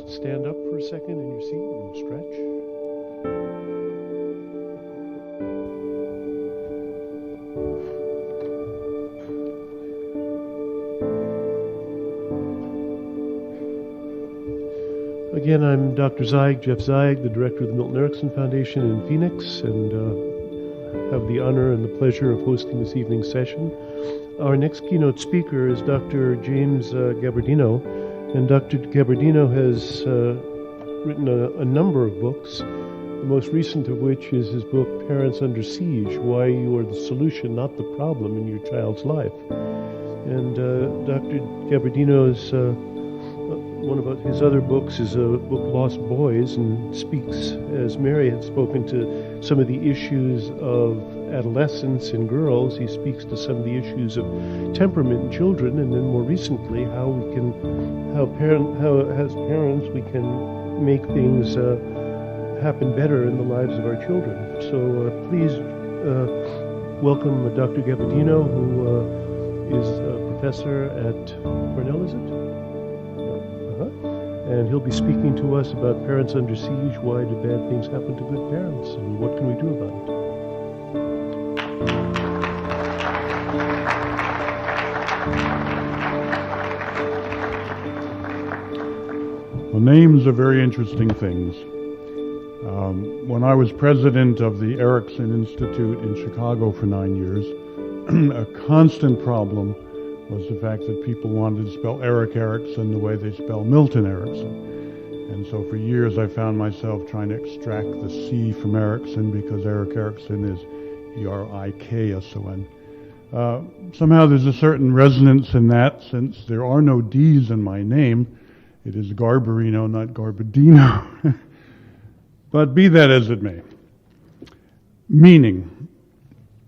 Stand up for a second in your seat and stretch. Again, I'm Dr. Zeig, Jeff Zeig, the director of the Milton Erickson Foundation in Phoenix, and have the honor and the pleasure of hosting this evening's session. Our next keynote speaker is Dr. James Garbarino. And Dr. Garbarino has written a number of books, the most recent of which is his book, Parents Under Siege, Why You Are the Solution, Not the Problem in Your Child's Life. And Dr. Gabardino's, one of his other books is a book, Lost Boys, and speaks, as Mary had spoken, to some of the issues of adolescents and girls. He speaks to some of the issues of temperament in children, and then more recently, how as parents we can make things happen better in the lives of our children. So please welcome Dr. Gabardino, who is a professor at Cornell, is it? And he'll be speaking to us about Parents Under Siege, why do bad things happen to good parents, and what can we do about it? Well, names are very interesting things. When I was president of the Erickson Institute in Chicago for 9 years, a constant problem was the fact that people wanted to spell Erik Erikson the way they spell Milton Erickson. And so for years I found myself trying to extract the C from Erickson because Erik Erikson is E-R-I-K-S-O-N. Somehow there's a certain resonance in that, since there are no D's in my name. It is Garbarino, not Garbardino. But be that as it may. Meaning.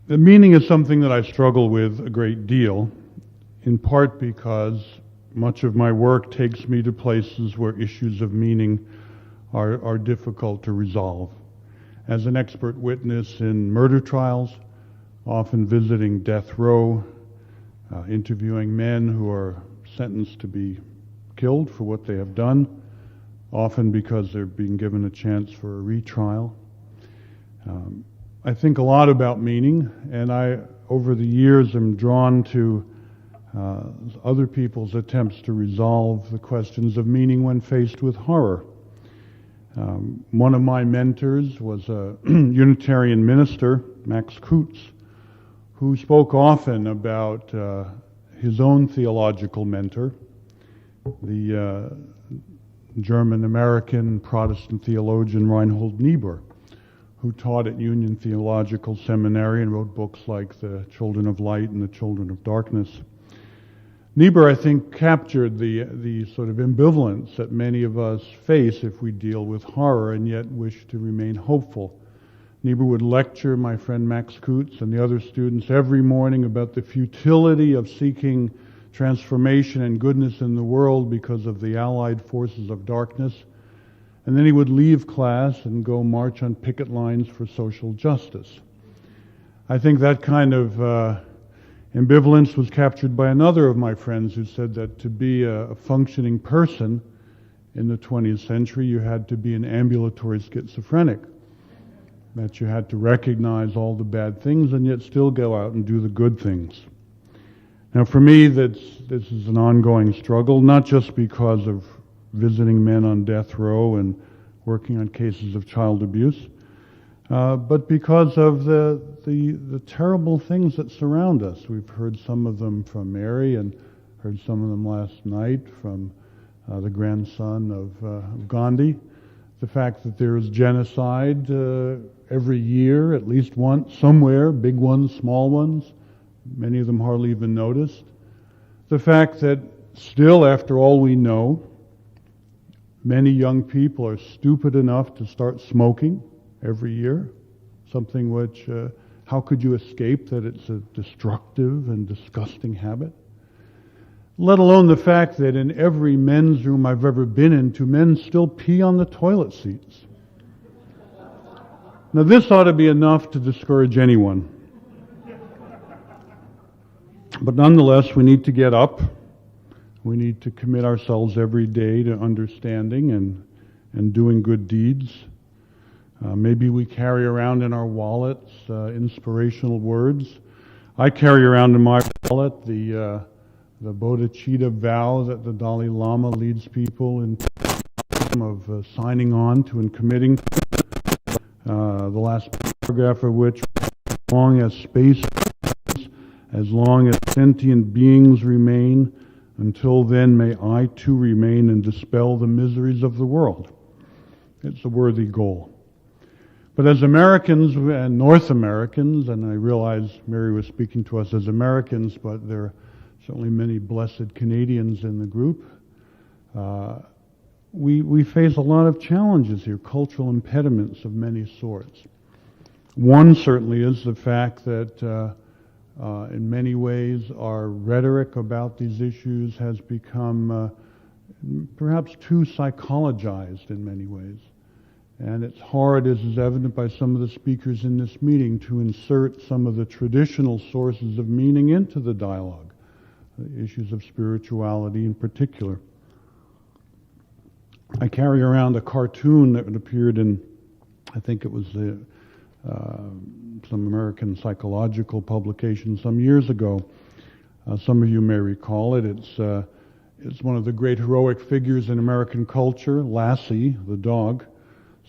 The meaning is something that I struggle with a great deal, in part because much of my work takes me to places where issues of meaning are difficult to resolve. As an expert witness in murder trials, often visiting death row, interviewing men who are sentenced to be killed for what they have done, often because they're being given a chance for a retrial. I think a lot about meaning, and I, over the years, am drawn to other people's attempts to resolve the questions of meaning when faced with horror. One of my mentors was a Unitarian minister, Max Kutz, who spoke often about his own theological mentor, the German-American Protestant theologian Reinhold Niebuhr, who taught at Union Theological Seminary and wrote books like The Children of Light and The Children of Darkness. Niebuhr, I think, captured the sort of ambivalence that many of us face if we deal with horror and yet wish to remain hopeful. Niebuhr would lecture my friend Max Kutz and the other students every morning about the futility of seeking transformation and goodness in the world because of the allied forces of darkness. And then he would leave class and go march on picket lines for social justice. I think that kind of ambivalence was captured by another of my friends who said that to be a functioning person in the 20th century, you had to be an ambulatory schizophrenic, that you had to recognize all the bad things and yet still go out and do the good things. Now for me, this is an ongoing struggle, not just because of visiting men on death row and working on cases of child abuse, but because of the terrible things that surround us. We've heard some of them from Mary and heard some of them last night from the grandson of Gandhi. The fact that there is genocide every year, at least once, somewhere, big ones, small ones, many of them hardly even noticed. The fact that still, after all we know, many young people are stupid enough to start smoking every year, something which, How could you escape that it's a destructive and disgusting habit? Let alone the fact that in every men's room I've ever been in, men still pee on the toilet seats. Now this ought to be enough to discourage anyone. But nonetheless, we need to get up. We need to commit ourselves every day to understanding and doing good deeds. Maybe we carry around in our wallets inspirational words. I carry around in my wallet the bodhicitta vow that the Dalai Lama leads people in of signing on to and committing to. The last paragraph of which, as long as space, as long as sentient beings remain, until then may I too remain and dispel the miseries of the world. It's a worthy goal. But as Americans and North Americans, and I realize Mary was speaking to us as Americans, but there are certainly many blessed Canadians in the group, we face a lot of challenges here, cultural impediments of many sorts. One certainly is the fact that in many ways our rhetoric about these issues has become perhaps too psychologized in many ways. And it's hard, as is evident by some of the speakers in this meeting, to insert some of the traditional sources of meaning into the dialogue, the issues of spirituality in particular. I carry around a cartoon that appeared in, I think it was some American psychological publication some years ago. Some of you may recall it. It's one of the great heroic figures in American culture, Lassie, the dog,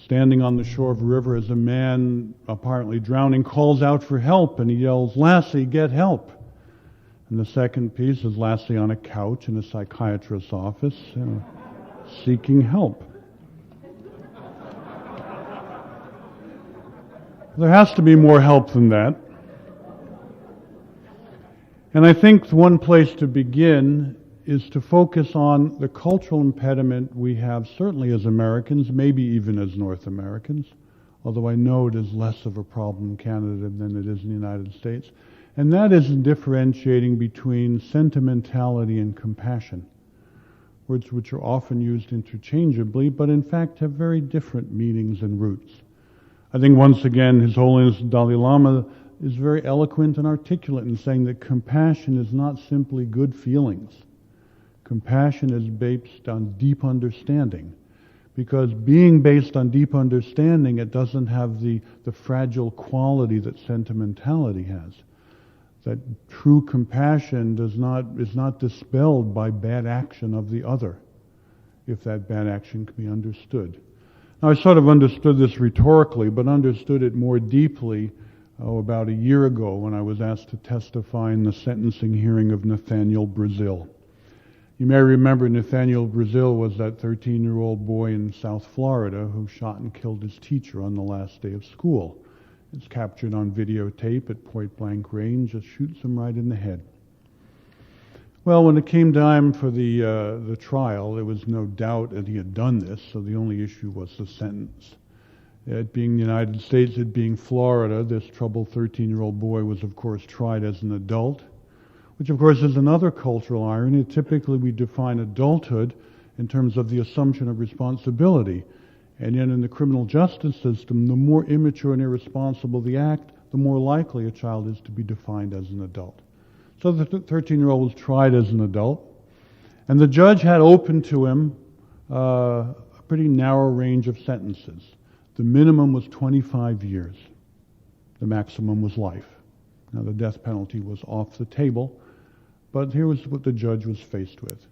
standing on the shore of a river as a man, apparently drowning, calls out for help, and he yells, "Lassie, get help." And the second piece is Lassie on a couch in a psychiatrist's office, seeking help. There has to be more help than that. And I think one place to begin is to focus on the cultural impediment we have, certainly as Americans, maybe even as North Americans, although I know it is less of a problem in Canada than it is in the United States, and that is in differentiating between sentimentality and compassion, words which are often used interchangeably, but in fact have very different meanings and roots. I think once again, His Holiness Dalai Lama is very eloquent and articulate in saying that compassion is not simply good feelings. Compassion is based on deep understanding. Because being based on deep understanding, it doesn't have the fragile quality that sentimentality has. That true compassion is not dispelled by bad action of the other, if that bad action can be understood. Now, I sort of understood this rhetorically, but understood it more deeply about a year ago when I was asked to testify in the sentencing hearing of Nathaniel Brazil. You may remember Nathaniel Brazil was that 13-year-old boy in South Florida who shot and killed his teacher on the last day of school. It's captured on videotape at point-blank range, just shoots him right in the head. Well, when it came time for the trial, there was no doubt that he had done this, so the only issue was the sentence. It being the United States, it being Florida, this troubled 13-year-old boy was, of course, tried as an adult, which, of course, is another cultural irony. Typically, we define adulthood in terms of the assumption of responsibility. And yet in the criminal justice system, the more immature and irresponsible the act, the more likely a child is to be defined as an adult. So the 13-year-old was tried as an adult, and the judge had open to him a pretty narrow range of sentences. The minimum was 25 years. The maximum was life. Now, the death penalty was off the table, but here was what the judge was faced with.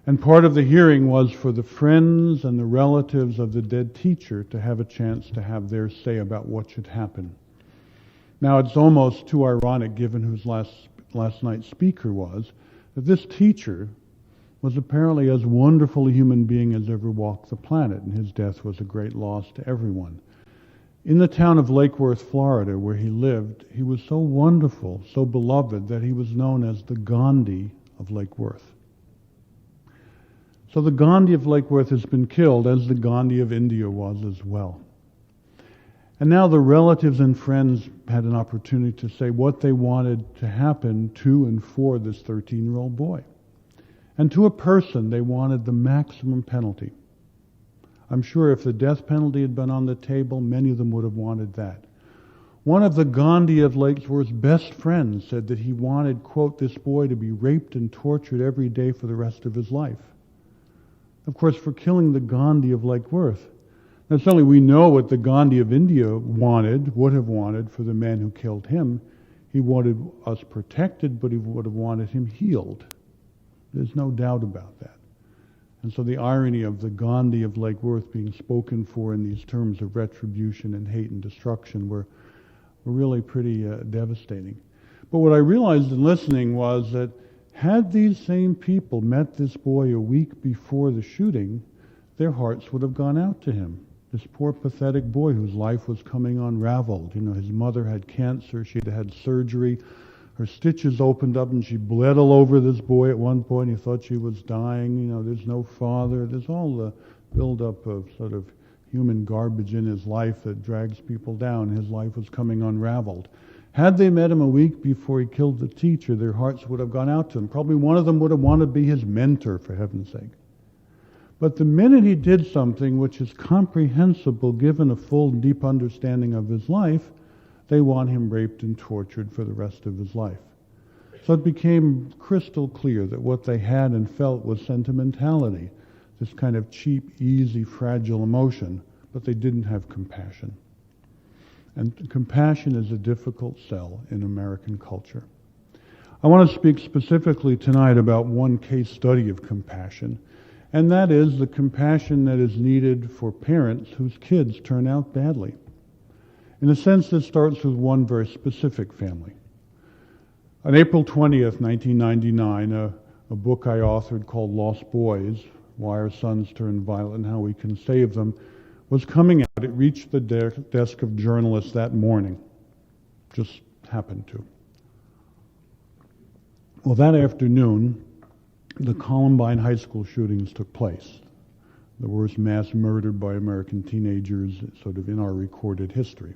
And part of the hearing was for the friends and the relatives of the dead teacher to have a chance to have their say about what should happen. Now, it's almost too ironic, given whose last night's speaker was, that this teacher was apparently as wonderful a human being as ever walked the planet, and his death was a great loss to everyone. In the town of Lake Worth, Florida, where he lived, he was so wonderful, so beloved, that he was known as the Gandhi of Lake Worth. So the Gandhi of Lake Worth has been killed, as the Gandhi of India was as well. And now the relatives and friends had an opportunity to say what they wanted to happen to and for this 13-year-old boy. And to a person, they wanted the maximum penalty. I'm sure if the death penalty had been on the table, many of them would have wanted that. One of the Gandhi of Lakesworth's best friends said that he wanted, quote, this boy to be raped and tortured every day for the rest of his life. Of course, for killing the Gandhi of Lakeworth. Now, certainly we know what the Gandhi of India would have wanted for the man who killed him. He wanted us protected, but he would have wanted him healed. There's no doubt about that. And so the irony of the Gandhi of Lakeworth being spoken for in these terms of retribution and hate and destruction were really pretty devastating. But what I realized in listening was that had these same people met this boy a week before the shooting, their hearts would have gone out to him. This poor pathetic boy whose life was coming unraveled. You know, his mother had cancer, she'd had surgery, her stitches opened up and she bled all over this boy at one point. He thought she was dying. You know, there's no father. There's all the buildup of sort of human garbage in his life that drags people down. His life was coming unraveled. Had they met him a week before he killed the teacher, their hearts would have gone out to him. Probably one of them would have wanted to be his mentor, for heaven's sake. But the minute he did something which is comprehensible given a full and deep understanding of his life, they want him raped and tortured for the rest of his life. So it became crystal clear that what they had and felt was sentimentality, this kind of cheap, easy, fragile emotion, but they didn't have compassion. And compassion is a difficult sell in American culture. I want to speak specifically tonight about one case study of compassion, and that is the compassion that is needed for parents whose kids turn out badly. In a sense, this starts with one very specific family. On April 20th, 1999, a book I authored called Lost Boys, Why Our Sons Turn Violent and How We Can Save Them, was coming out. It reached the desk of journalists that morning. Just happened to. Well, that afternoon, the Columbine high school shootings took place. The worst mass murder by American teenagers sort of in our recorded history.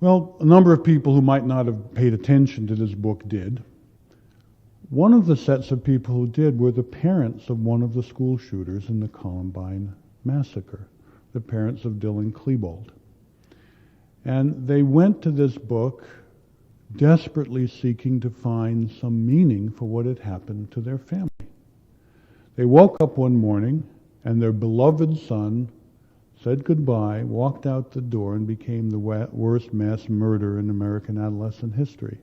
Well, a number of people who might not have paid attention to this book did. One of the sets of people who did were the parents of one of the school shooters in the Columbine massacre, the parents of Dylan Klebold. And they went to this book desperately seeking to find some meaning for what had happened to their family. They woke up one morning and their beloved son said goodbye, walked out the door, and became the worst mass murder in American adolescent history.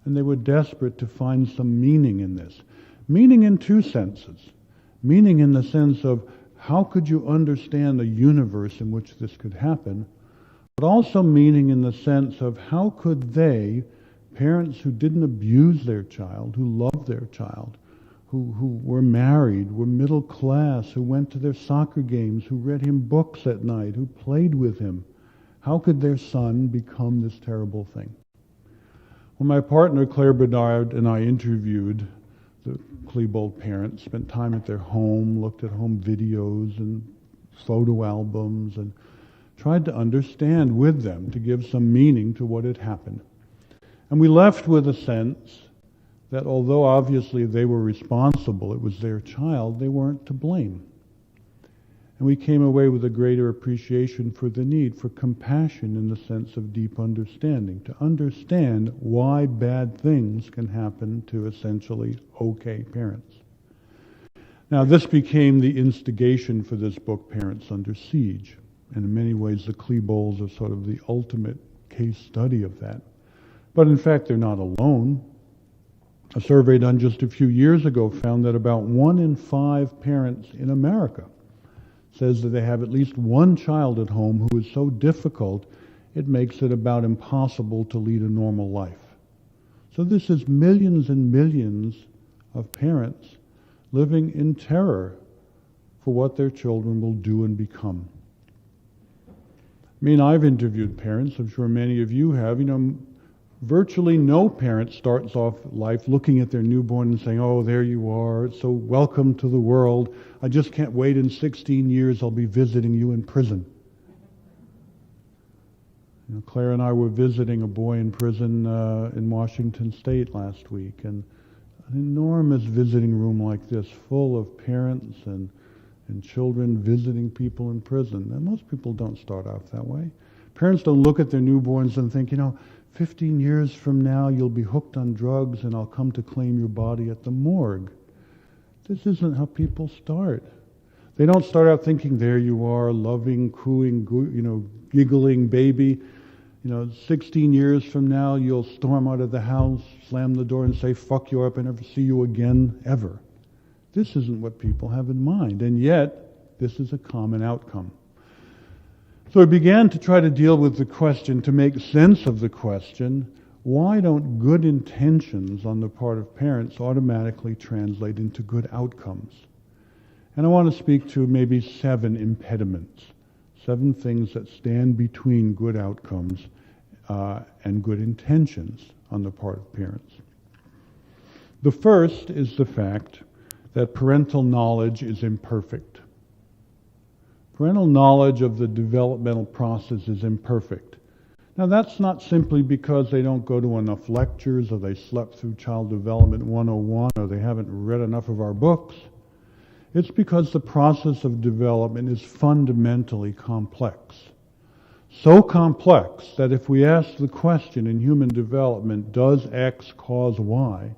And they were desperate to find some meaning in this. Meaning in two senses. Meaning in the sense of how could you understand a universe in which this could happen, but also meaning in the sense of how could they, parents who didn't abuse their child, who loved their child, who were married, were middle class, who went to their soccer games, who read him books at night, who played with him, how could their son become this terrible thing? Well, my partner Claire Bedard and I interviewed the Klebold parents, spent time at their home, looked at home videos and photo albums, and tried to understand with them to give some meaning to what had happened. And we left with a sense that although obviously they were responsible, it was their child, they weren't to blame. And we came away with a greater appreciation for the need for compassion in the sense of deep understanding, to understand why bad things can happen to essentially okay parents. Now, this became the instigation for this book, Parents Under Siege. And in many ways, the Klebolds are sort of the ultimate case study of that. But in fact, they're not alone. A survey done just a few years ago found that about 1 in 5 parents in America says that they have at least one child at home who is so difficult it makes it about impossible to lead a normal life. So this is millions and millions of parents living in terror for what their children will do and become. I mean, I've interviewed parents, I'm sure many of you have. You know, virtually no parent starts off life looking at their newborn and saying, oh, there you are, so welcome to the world. I just can't wait, in 16 years I'll be visiting you in prison. Claire and I were visiting a boy in prison in Washington State last week, and an enormous visiting room like this, full of parents and children visiting people in prison. And most people don't start off that way. Parents don't look at their newborns and think, 15 years from now you'll be hooked on drugs and I'll come to claim your body at the morgue. This isn't how people start. They don't start out thinking, there you are, loving, cooing, giggling baby. 16 years from now you'll storm out of the house, slam the door and say, fuck you up and never see you again, ever. This isn't what people have in mind, and yet this is a common outcome. So I began to try to deal with the question, to make sense of the question, why don't good intentions on the part of parents automatically translate into good outcomes? And I want to speak to maybe 7 impediments, 7 things that stand between good outcomes and good intentions on the part of parents. The first is the fact that parental knowledge is imperfect. Parental knowledge of the developmental process is imperfect. Now that's not simply because they don't go to enough lectures, or they slept through Child Development 101, or they haven't read enough of our books. It's because the process of development is fundamentally complex. So complex that if we ask the question in human development, does X cause Y?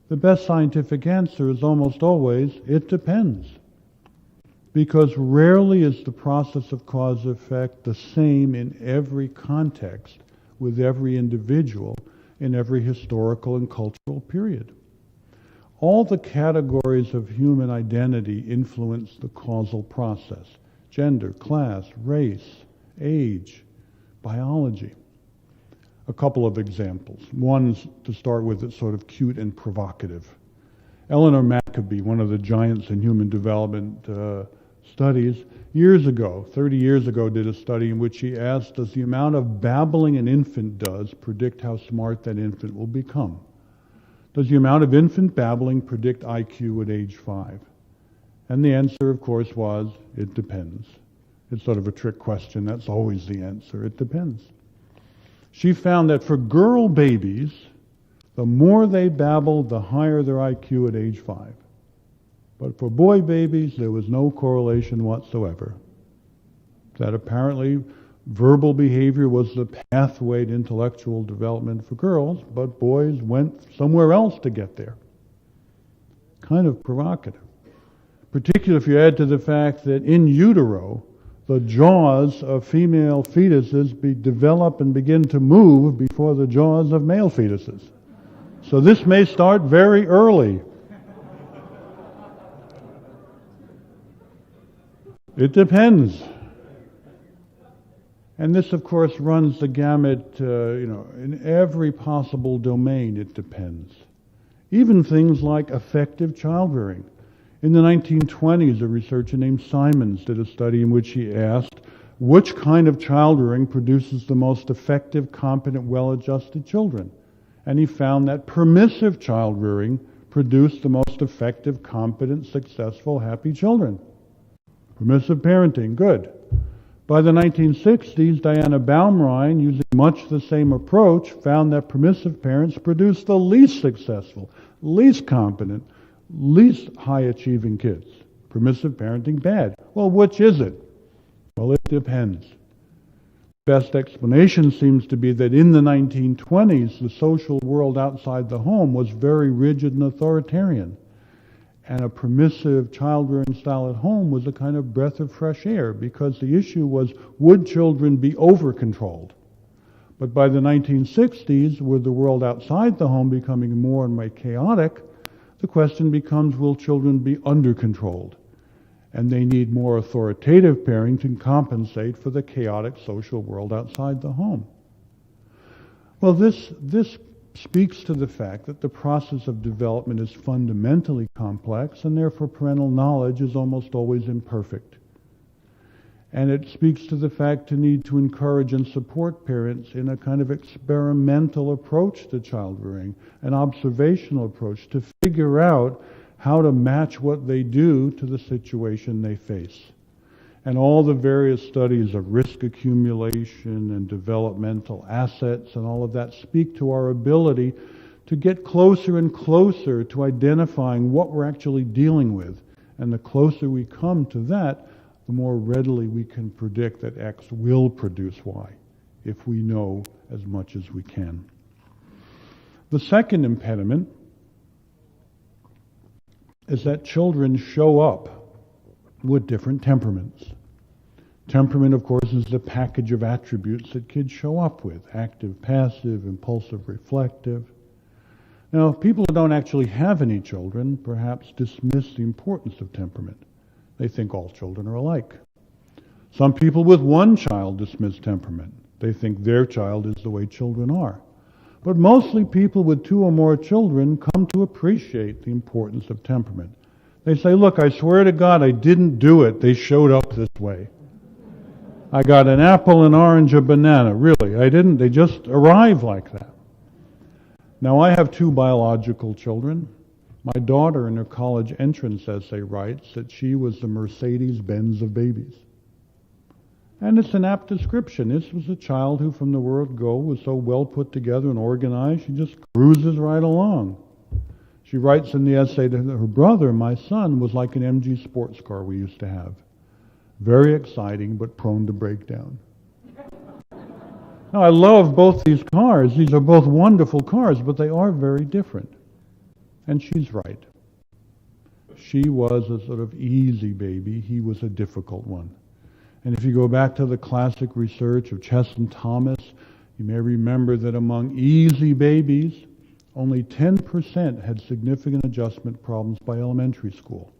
The best scientific answer is almost always, it depends. Because rarely is the process of cause-effect the same in every context, with every individual, in every historical and cultural period. All the categories of human identity influence the causal process: gender, class, race, age, biology. A couple of examples. One, to start with, it's sort of cute and provocative. Eleanor Maccabee, one of the giants in human development studies, years ago, 30 years ago, did a study in which she asked, does the amount of babbling an infant does predict how smart that infant will become? Does the amount of infant babbling predict IQ at age 5? And the answer, of course, was, it depends. It's sort of a trick question. That's always the answer. It depends. She found that for girl babies, the more they babbled, the higher their IQ at age 5. But for boy babies, there was no correlation whatsoever. That apparently verbal behavior was the pathway to intellectual development for girls, but boys went somewhere else to get there. Kind of provocative. Particularly if you add to the fact that in utero, the jaws of female fetuses develop and begin to move before the jaws of male fetuses. So this may start very early. It depends. And this, of course, runs the gamut, in every possible domain. It depends. Even things like effective childbearing. In the 1920s, a researcher named Simons did a study in which he asked which kind of childbearing produces the most effective, competent, well-adjusted children. And he found that permissive childbearing produced the most effective, competent, successful, happy children. Permissive parenting, good. By the 1960s, Diana Baumrein, using much the same approach, found that permissive parents produced the least successful, least competent, least high-achieving kids. Permissive parenting, bad. Well, which is it? Well, it depends. Best explanation seems to be that in the 1920s, the social world outside the home was very rigid and authoritarian. And a permissive childbearing style at home was a kind of breath of fresh air, because the issue was, would children be over-controlled? But by the 1960s, with the world outside the home becoming more and more chaotic, the question becomes, will children be under-controlled? And they need more authoritative parenting to compensate for the chaotic social world outside the home. Well, this speaks to the fact that the process of development is fundamentally complex, and therefore parental knowledge is almost always imperfect. And it speaks to the fact to need to encourage and support parents in a kind of experimental approach to childbearing, an observational approach to figure out how to match what they do to the situation they face. And all the various studies of risk accumulation and developmental assets and all of that speak to our ability to get closer and closer to identifying what we're actually dealing with. And the closer we come to that, the more readily we can predict that X will produce Y, if we know as much as we can. The second impediment is that children show up with different temperaments. Temperament, of course, is the package of attributes that kids show up with: active, passive, impulsive, reflective. Now, people who don't actually have any children perhaps dismiss the importance of temperament. They think all children are alike. Some people with one child dismiss temperament. They think their child is the way children are. But mostly people with two or more children come to appreciate the importance of temperament. They say, look, I swear to God I didn't do it. They showed up this way. I got an apple, an orange, a banana. Really, I didn't. They just arrived like that. Now, I have two biological children. My daughter, in her college entrance essay, writes that she was the Mercedes-Benz of babies. And it's an apt description. This was a child who, from the word go, was so well put together and organized, she just cruises right along. She writes in the essay that her brother, my son, was like an MG sports car we used to have. Very exciting, but prone to breakdown. Now, I love both these cars. These are both wonderful cars, but they are very different. And she's right. She was a sort of easy baby. He was a difficult one. And if you go back to the classic research of Chesson Thomas, you may remember that among easy babies, only 10% had significant adjustment problems by elementary school.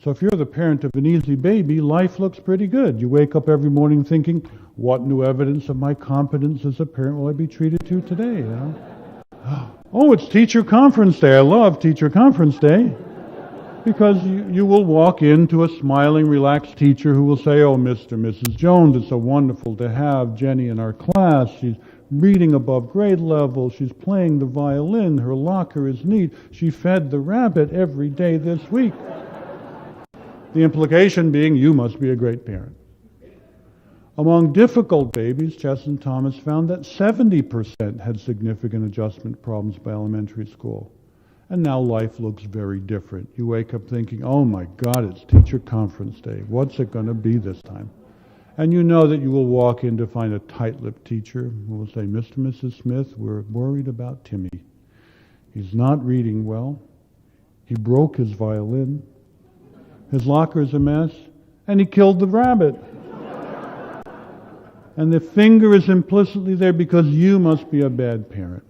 So if you're the parent of an easy baby, life looks pretty good. You wake up every morning thinking, what new evidence of my competence as a parent will I be treated to today? You know? Oh, it's teacher conference day. I love teacher conference day. Because you will walk into a smiling, relaxed teacher who will say, oh, Mr. and Mrs. Jones, it's so wonderful to have Jenny in our class. She's reading above grade level. She's playing the violin. Her locker is neat. She fed the rabbit every day this week. The implication being, you must be a great parent. Among difficult babies, Chesson Thomas found that 70% had significant adjustment problems by elementary school. And now life looks very different. You wake up thinking, oh my God, it's teacher conference day. What's it going to be this time? And you know that you will walk in to find a tight-lipped teacher who will say, Mr. and Mrs. Smith, we're worried about Timmy. He's not reading well. He broke his violin. His locker is a mess. And he killed the rabbit. And the finger is implicitly there because you must be a bad parent.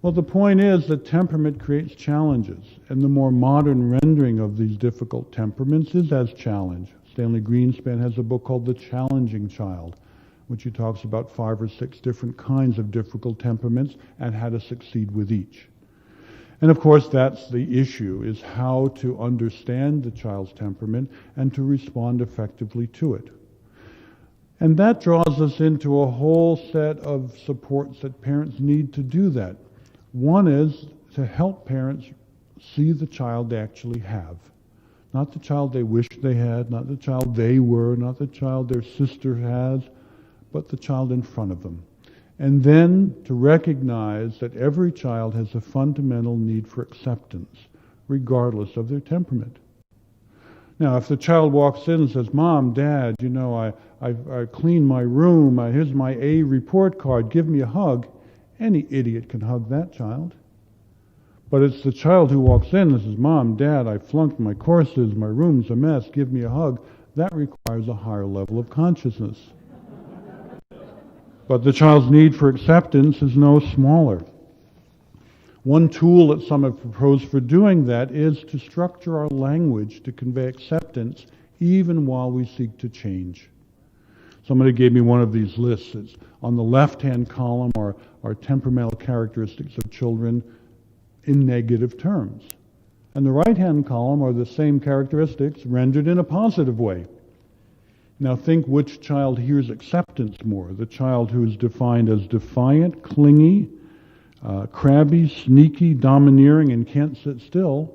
Well, the point is that temperament creates challenges, and the more modern rendering of these difficult temperaments is as challenge. Stanley Greenspan has a book called The Challenging Child, which he talks about 5 or 6 different kinds of difficult temperaments and how to succeed with each. And of course, that's the issue, is how to understand the child's temperament and to respond effectively to it. And that draws us into a whole set of supports that parents need to do that. One is to help parents see the child they actually have. Not the child they wish they had, not the child they were, not the child their sister has, but the child in front of them. And then to recognize that every child has a fundamental need for acceptance, regardless of their temperament. Now, if the child walks in and says, Mom, Dad, you know, I cleaned my room, here's my A report card, give me a hug, any idiot can hug that child. But it's the child who walks in and says, Mom, Dad, I flunked my courses, my room's a mess, give me a hug. That requires a higher level of consciousness. But the child's need for acceptance is no smaller. One tool that some have proposed for doing that is to structure our language to convey acceptance even while we seek to change. Somebody gave me one of these lists. It's on the left-hand column are temperamental characteristics of children in negative terms. And the right-hand column are the same characteristics rendered in a positive way. Now think which child hears acceptance more. The child who is defined as defiant, clingy, crabby, sneaky, domineering, and can't sit still,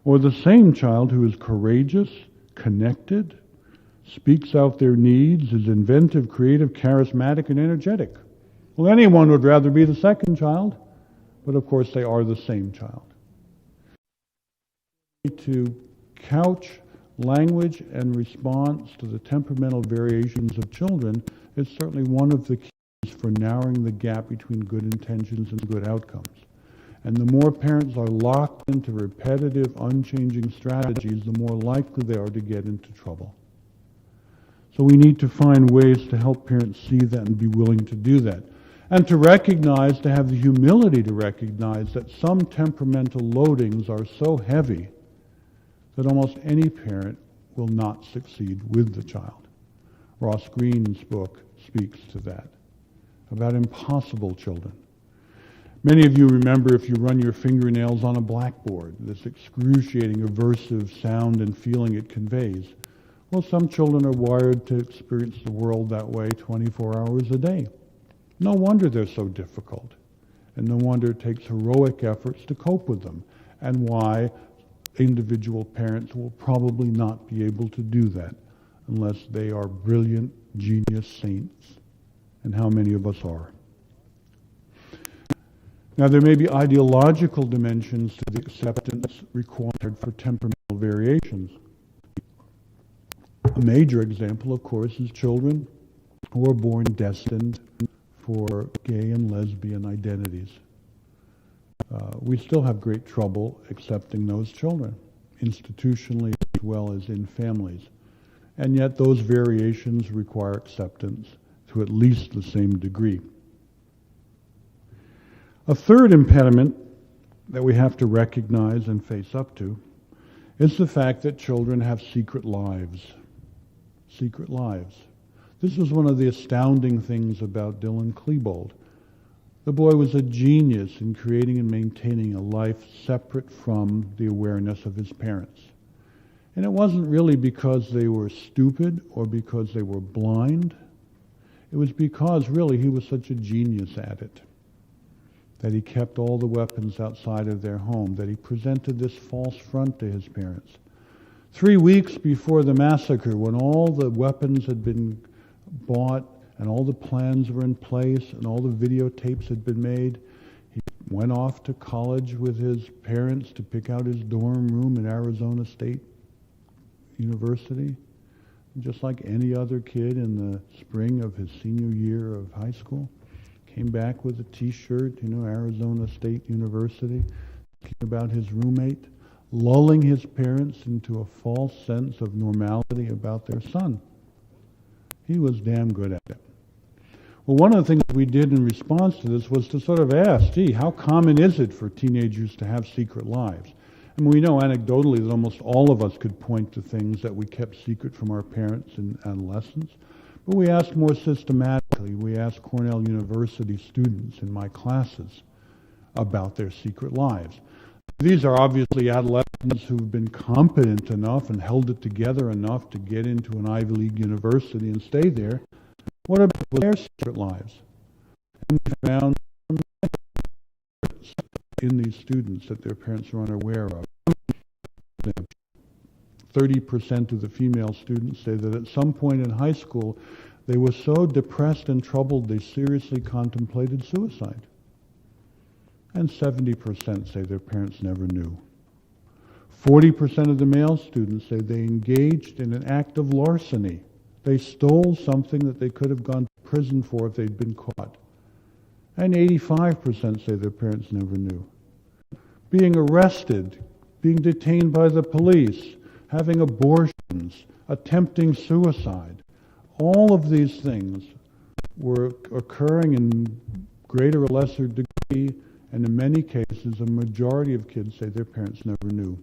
or the same child who is courageous, connected, speaks out their needs, is inventive, creative, charismatic, and energetic. Well, anyone would rather be the second child, but of course they are the same child. To couch language and response to the temperamental variations of children is certainly one of the keys for narrowing the gap between good intentions and good outcomes. And the more parents are locked into repetitive, unchanging strategies, the more likely they are to get into trouble. So we need to find ways to help parents see that and be willing to do that. And to recognize, to have the humility to recognize that some temperamental loadings are so heavy that almost any parent will not succeed with the child. Ross Greene's book speaks to that, about impossible children. Many of you remember if you run your fingernails on a blackboard, this excruciating aversive sound and feeling it conveys. Well, some children are wired to experience the world that way 24 hours a day. No wonder they're so difficult, and no wonder it takes heroic efforts to cope with them, and why individual parents will probably not be able to do that unless they are brilliant, genius saints, and how many of us are. Now, there may be ideological dimensions to the acceptance required for temperamental variations. A major example, of course, is children who are born destined for gay and lesbian identities. We still have great trouble accepting those children, institutionally as well as in families. And yet those variations require acceptance to at least the same degree. A third impediment that we have to recognize and face up to is the fact that children have secret lives. Secret lives. This was one of the astounding things about Dylan Klebold. The boy was a genius in creating and maintaining a life separate from the awareness of his parents. And it wasn't really because they were stupid or because they were blind. It was because really he was such a genius at it, that he kept all the weapons outside of their home, that he presented this false front to his parents. 3 weeks before the massacre, when all the weapons had been bought and all the plans were in place and all the videotapes had been made, he went off to college with his parents to pick out his dorm room at Arizona State University. Just like any other kid in the spring of his senior year of high school, came back with a T-shirt, Arizona State University, about his roommate, lulling his parents into a false sense of normality about their son. He was damn good at it. Well, one of the things we did in response to this was to sort of ask, how common is it for teenagers to have secret lives? And we know anecdotally that almost all of us could point to things that we kept secret from our parents in adolescence. But we asked more systematically. We asked Cornell University students in my classes about their secret lives. These are obviously adolescents who've been competent enough and held it together enough to get into an Ivy League university and stay there. What about their secret lives? And we found in these students that their parents are unaware of. 30% of the female students say that at some point in high school they were so depressed and troubled they seriously contemplated suicide. And 70% say their parents never knew. 40% of the male students say they engaged in an act of larceny. They stole something that they could have gone to prison for if they'd been caught. And 85% say their parents never knew. Being arrested, being detained by the police, having abortions, attempting suicide, all of these things were occurring in greater or lesser degree, and in many cases, a majority of kids say their parents never knew.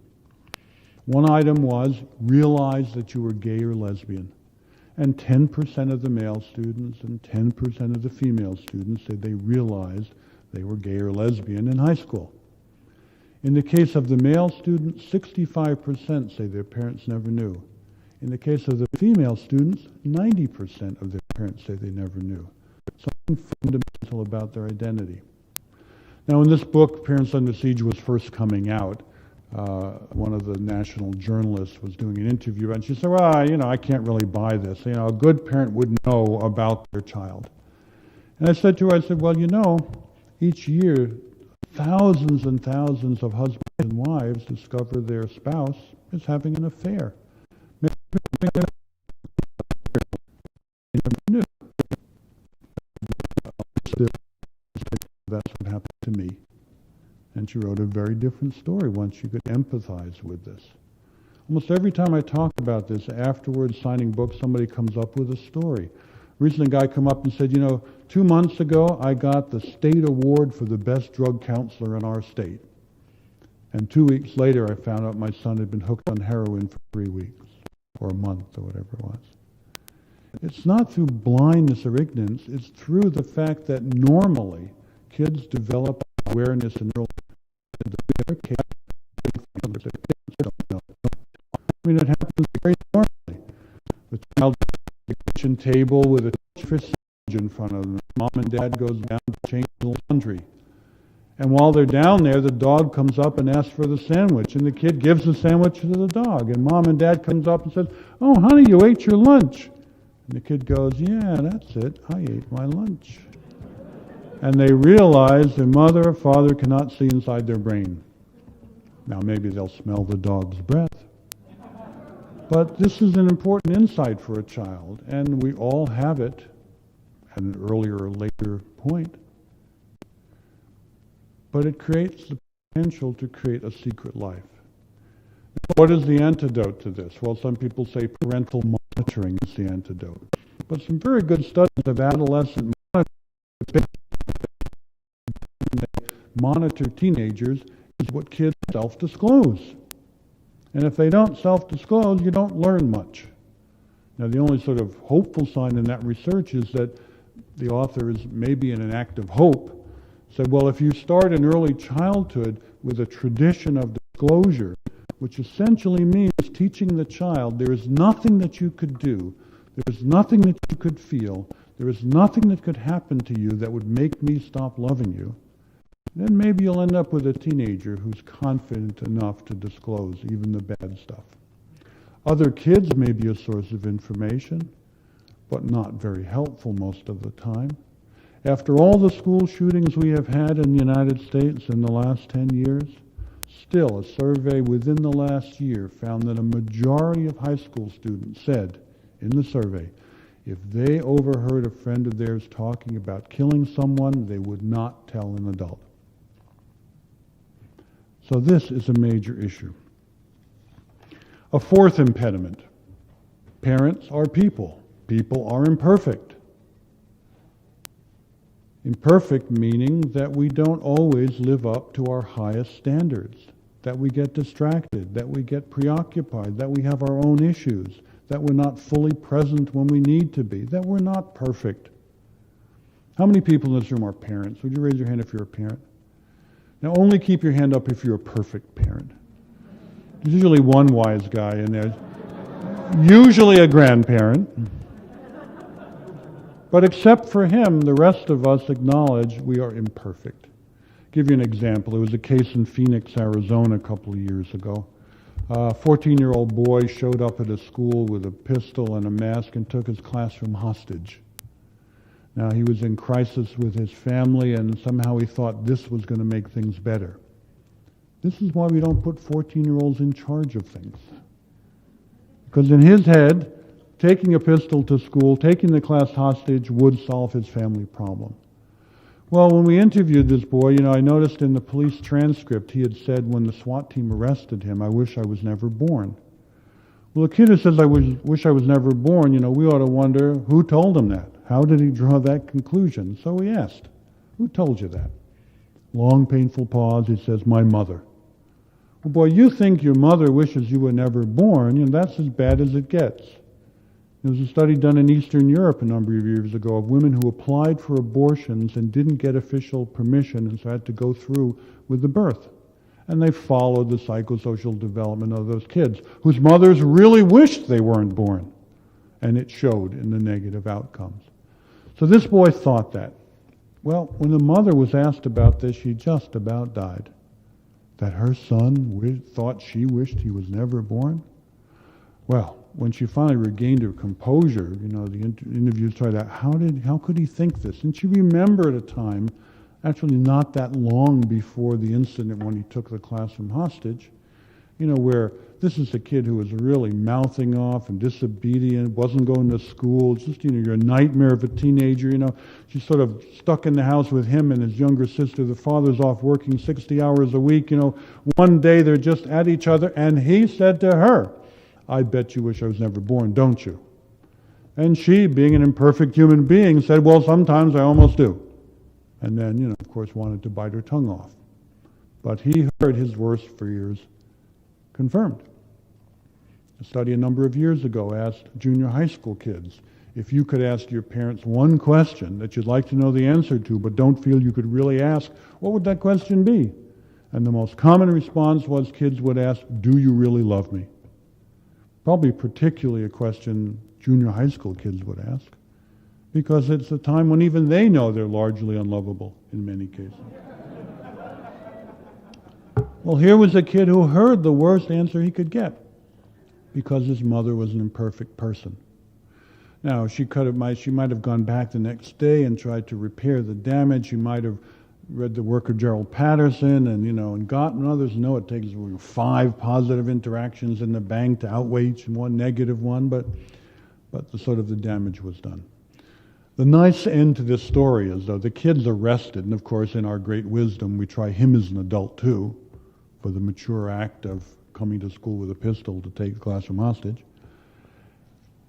One item was, realize that you were gay or lesbian. And 10% of the male students and 10% of the female students said they realized they were gay or lesbian in high school. In the case of the male students, 65% say their parents never knew. In the case of the female students, 90% of their parents say they never knew. Something fundamental about their identity. Now, in this book, Parents Under Siege was first coming out. one of the national journalists was doing an interview, and she said, well, you know, I can't really buy this. You know, a good parent would know about their child. And I said to her, I said, well, you know, each year, thousands and thousands of husbands and wives discover their spouse is having an affair. Maybe that's what happened to me. And she wrote a very different story once you could empathize with this. Almost every time I talk about this, afterwards, signing books, somebody comes up with a story. Recently, a guy come up and said, you know, 2 months ago, I got the state award for the best drug counselor in our state. And 2 weeks later, I found out my son had been hooked on heroin for 3 weeks, or a month, or whatever it was. It's not through blindness or ignorance, it's through the fact that normally kids develop awareness and neural. I mean, it happens very normally. The child at the kitchen table with a fish sandwich in front of them. Mom and dad goes down to change the laundry. And while they're down there, the dog comes up and asks for the sandwich, and the kid gives the sandwich to the dog. And mom and dad comes up and says, oh, honey, you ate your lunch. And the kid goes, yeah, that's it. I ate my lunch. And they realize their mother or father cannot see inside their brain. Now, maybe they'll smell the dog's breath. But this is an important insight for a child, and we all have it at an earlier or later point. But it creates the potential to create a secret life. What is the antidote to this? Well, some people say parental monitoring is the antidote. But some very good studies of adolescent monitoring monitor teenagers is what kids self-disclose. And if they don't self-disclose, you don't learn much. Now, the only sort of hopeful sign in that research is that the authors, maybe in an act of hope, said, well, if you start in early childhood with a tradition of disclosure, which essentially means teaching the child there is nothing that you could do, there is nothing that you could feel, there is nothing that could happen to you that would make me stop loving you, then maybe you'll end up with a teenager who's confident enough to disclose even the bad stuff. Other kids may be a source of information, but not very helpful most of the time. After all the school shootings we have had in the United States in the last 10 years, still a survey within the last year found that a majority of high school students said in the survey, if they overheard a friend of theirs talking about killing someone, they would not tell an adult. So this is a major issue. A fourth impediment. Parents are people. People are imperfect. Imperfect meaning that we don't always live up to our highest standards, that we get distracted, that we get preoccupied, that we have our own issues, that we're not fully present when we need to be, that we're not perfect. How many people in this room are parents? Would you raise your hand if you're a parent? Now, only keep your hand up if you're a perfect parent. There's usually one wise guy in there, usually a grandparent. But except for him, the rest of us acknowledge we are imperfect. I'll give you an example. There was a case in Phoenix, Arizona a couple of years ago. A 14-year-old boy showed up at a school with a pistol and a mask and took his classroom hostage. Now, he was in crisis with his family, and somehow he thought this was going to make things better. This is why we don't put 14-year-olds in charge of things. Because in his head, taking a pistol to school, taking the class hostage would solve his family problem. Well, when we interviewed this boy, I noticed in the police transcript he had said when the SWAT team arrested him, I wish I was never born. Well, a kid who says, I wish I was never born, we ought to wonder who told him that. How did he draw that conclusion? So we asked, who told you that? Long, painful pause. He says, my mother. Well, boy, you think your mother wishes you were never born, that's as bad as it gets. There was a study done in Eastern Europe a number of years ago of women who applied for abortions and didn't get official permission and so had to go through with the birth. And they followed the psychosocial development of those kids whose mothers really wished they weren't born. And it showed in the negative outcomes. So this boy thought that. Well, when the mother was asked about this, she just about died. that her son thought she wished he was never born? Well, when she finally regained her composure, the interviewers tried out, how could he think this? And she remembered a time, actually not that long before the incident when he took the classroom hostage, where this is a kid who was really mouthing off and disobedient, wasn't going to school, just, you're a nightmare of a teenager, She's sort of stuck in the house with him and his younger sister. The father's off working 60 hours a week, One day they're just at each other, and he said to her, "I bet you wish I was never born, don't you?" And she, being an imperfect human being, said, "Well, sometimes I almost do." And then, of course, wanted to bite her tongue off. But he heard his worst fears confirmed. A study a number of years ago asked junior high school kids, if you could ask your parents one question that you'd like to know the answer to but don't feel you could really ask, what would that question be? And the most common response was kids would ask, "Do you really love me?" Probably particularly a question junior high school kids would ask, because it's a time when even they know they're largely unlovable in many cases. Well, here was a kid who heard the worst answer he could get because his mother was an imperfect person. Now, she might have gone back the next day and tried to repair the damage. She might have read the work of Gerald Patterson and gotten others. No, it takes 5 positive interactions in the bank to outweigh each one negative one, but the damage was done. The nice end to this story is, though, the kid's arrested, and of course in our great wisdom we try him as an adult too, for the mature act of coming to school with a pistol to take the classroom hostage.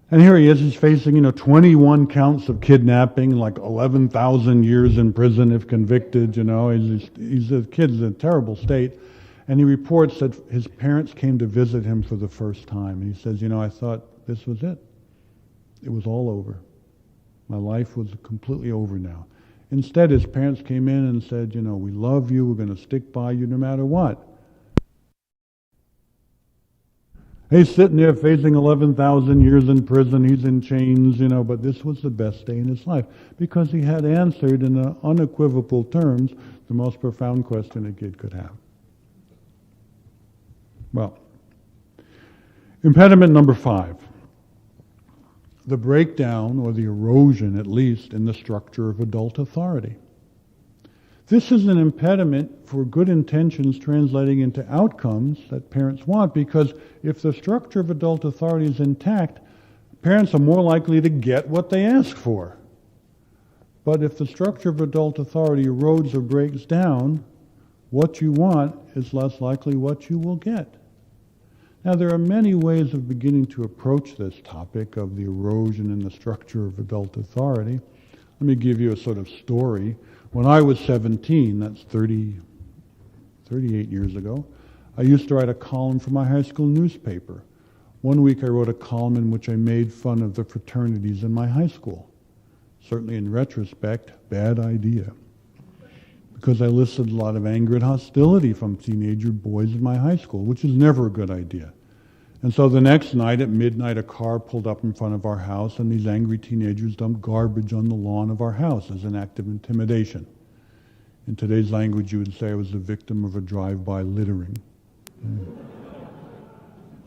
And here he is, he's facing, 21 counts of kidnapping, like 11,000 years in prison if convicted, the kid's in a terrible state. And he reports that his parents came to visit him for the first time. And he says, I thought this was it. It was all over. My life was completely over now. Instead, his parents came in and said, we love you, we're going to stick by you no matter what. He's sitting there facing 11,000 years in prison, he's in chains, but this was the best day in his life because he had answered in unequivocal terms the most profound question a kid could have. Well, impediment number 5. The breakdown, or the erosion at least, in the structure of adult authority. This is an impediment for good intentions translating into outcomes that parents want, because if the structure of adult authority is intact, parents are more likely to get what they ask for. But if the structure of adult authority erodes or breaks down, what you want is less likely what you will get. Now, there are many ways of beginning to approach this topic of the erosion in the structure of adult authority. Let me give you a sort of story. When I was 17, that's 38 years ago, I used to write a column for my high school newspaper. One week I wrote a column in which I made fun of the fraternities in my high school. Certainly in retrospect, bad idea, because I listed a lot of anger and hostility from teenager boys in my high school, which is never a good idea. And so the next night at midnight, a car pulled up in front of our house, and these angry teenagers dumped garbage on the lawn of our house as an act of intimidation. In today's language, you would say I was the victim of a drive-by littering.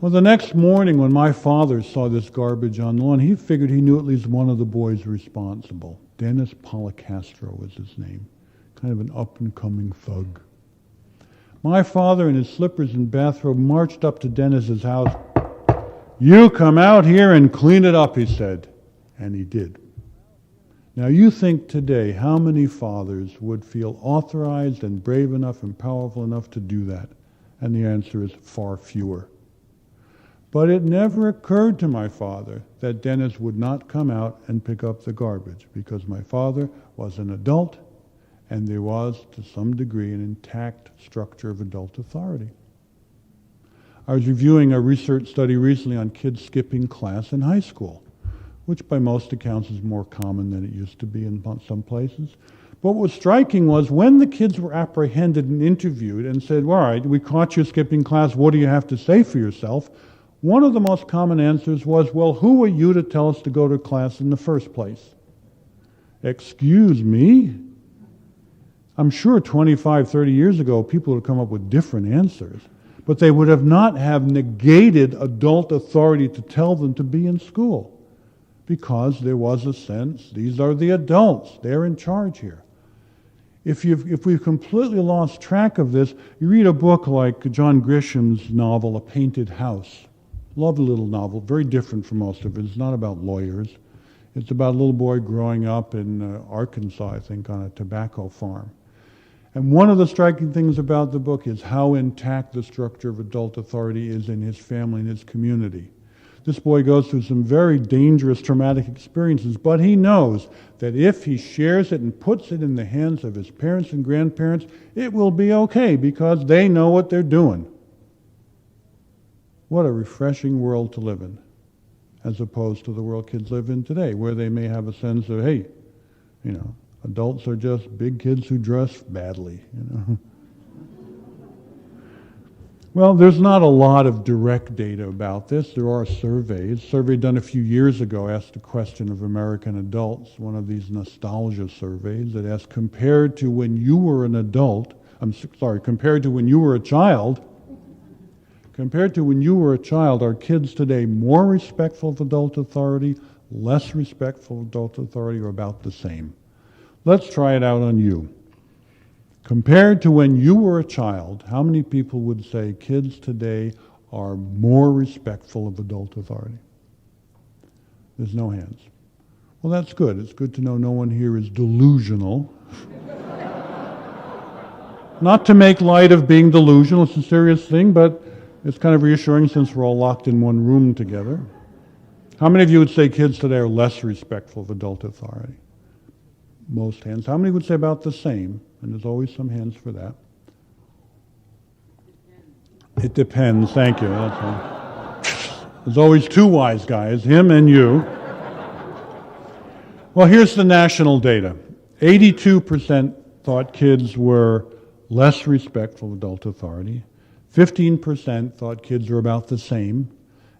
Well, the next morning when my father saw this garbage on the lawn, he figured he knew at least one of the boys responsible. Dennis Policastro was his name, kind of an up-and-coming thug. My father in his slippers and bathrobe marched up to Dennis's house. "You come out here and clean it up," he said. And he did. Now you think today how many fathers would feel authorized and brave enough and powerful enough to do that? And the answer is far fewer. But it never occurred to my father that Dennis would not come out and pick up the garbage, because my father was an adult, and there was, to some degree, an intact structure of adult authority. I was reviewing a research study recently on kids skipping class in high school, which by most accounts is more common than it used to be in some places. But what was striking was when the kids were apprehended and interviewed and said, "All right, we caught you skipping class, what do you have to say for yourself?" One of the most common answers was, "Well, who are you to tell us to go to class in the first place?" Excuse me? I'm sure 25, 30 years ago, people would have come up with different answers, but they would have not have negated adult authority to tell them to be in school, because there was a sense, these are the adults, they're in charge here. If we've completely lost track of this, you read a book like John Grisham's novel, A Painted House. Lovely little novel, very different from most of it. It's not about lawyers. It's about a little boy growing up in Arkansas, I think, on a tobacco farm. And one of the striking things about the book is how intact the structure of adult authority is in his family and his community. This boy goes through some very dangerous, traumatic experiences, but he knows that if he shares it and puts it in the hands of his parents and grandparents, it will be okay because they know what they're doing. What a refreshing world to live in, as opposed to the world kids live in today, where they may have a sense of, hey, adults are just big kids who dress badly, Well, there's not a lot of direct data about this. There are surveys. A survey done a few years ago asked a question of American adults, one of these nostalgia surveys that asked, compared to when you were an adult, compared to when you were a child, are kids today more respectful of adult authority, less respectful of adult authority, or about the same? Let's try it out on you. Compared to when you were a child, how many people would say kids today are more respectful of adult authority? There's no hands. Well, that's good. It's good to know no one here is delusional. Not to make light of being delusional, it's a serious thing, but it's kind of reassuring since we're all locked in one room together. How many of you would say kids today are less respectful of adult authority? Most hands. How many would say about the same? And there's always some hands for that. It depends. Thank you. That's right. There's always two wise guys, him and you. Well, here's the national data. 82% thought kids were less respectful of adult authority. 15% thought kids were about the same.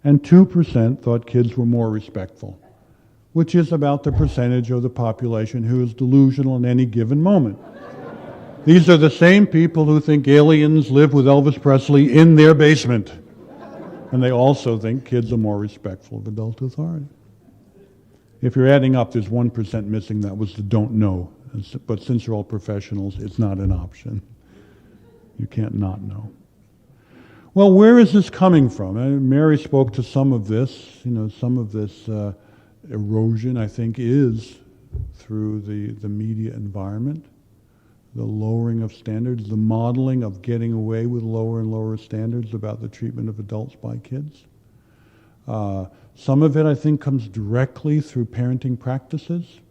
And 2% thought kids were more respectful, which is about the percentage of the population who is delusional in any given moment. These are the same people who think aliens live with Elvis Presley in their basement. And they also think kids are more respectful of adult authority. If you're adding up, there's 1% missing. That was the don't know. But since you're all professionals, it's not an option. You can't not know. Well, where is this coming from? Mary spoke to some of this. Some of this erosion, I think, is through the media environment, the lowering of standards, the modeling of getting away with lower and lower standards about the treatment of adults by kids. Some of it, I think, comes directly through parenting practices.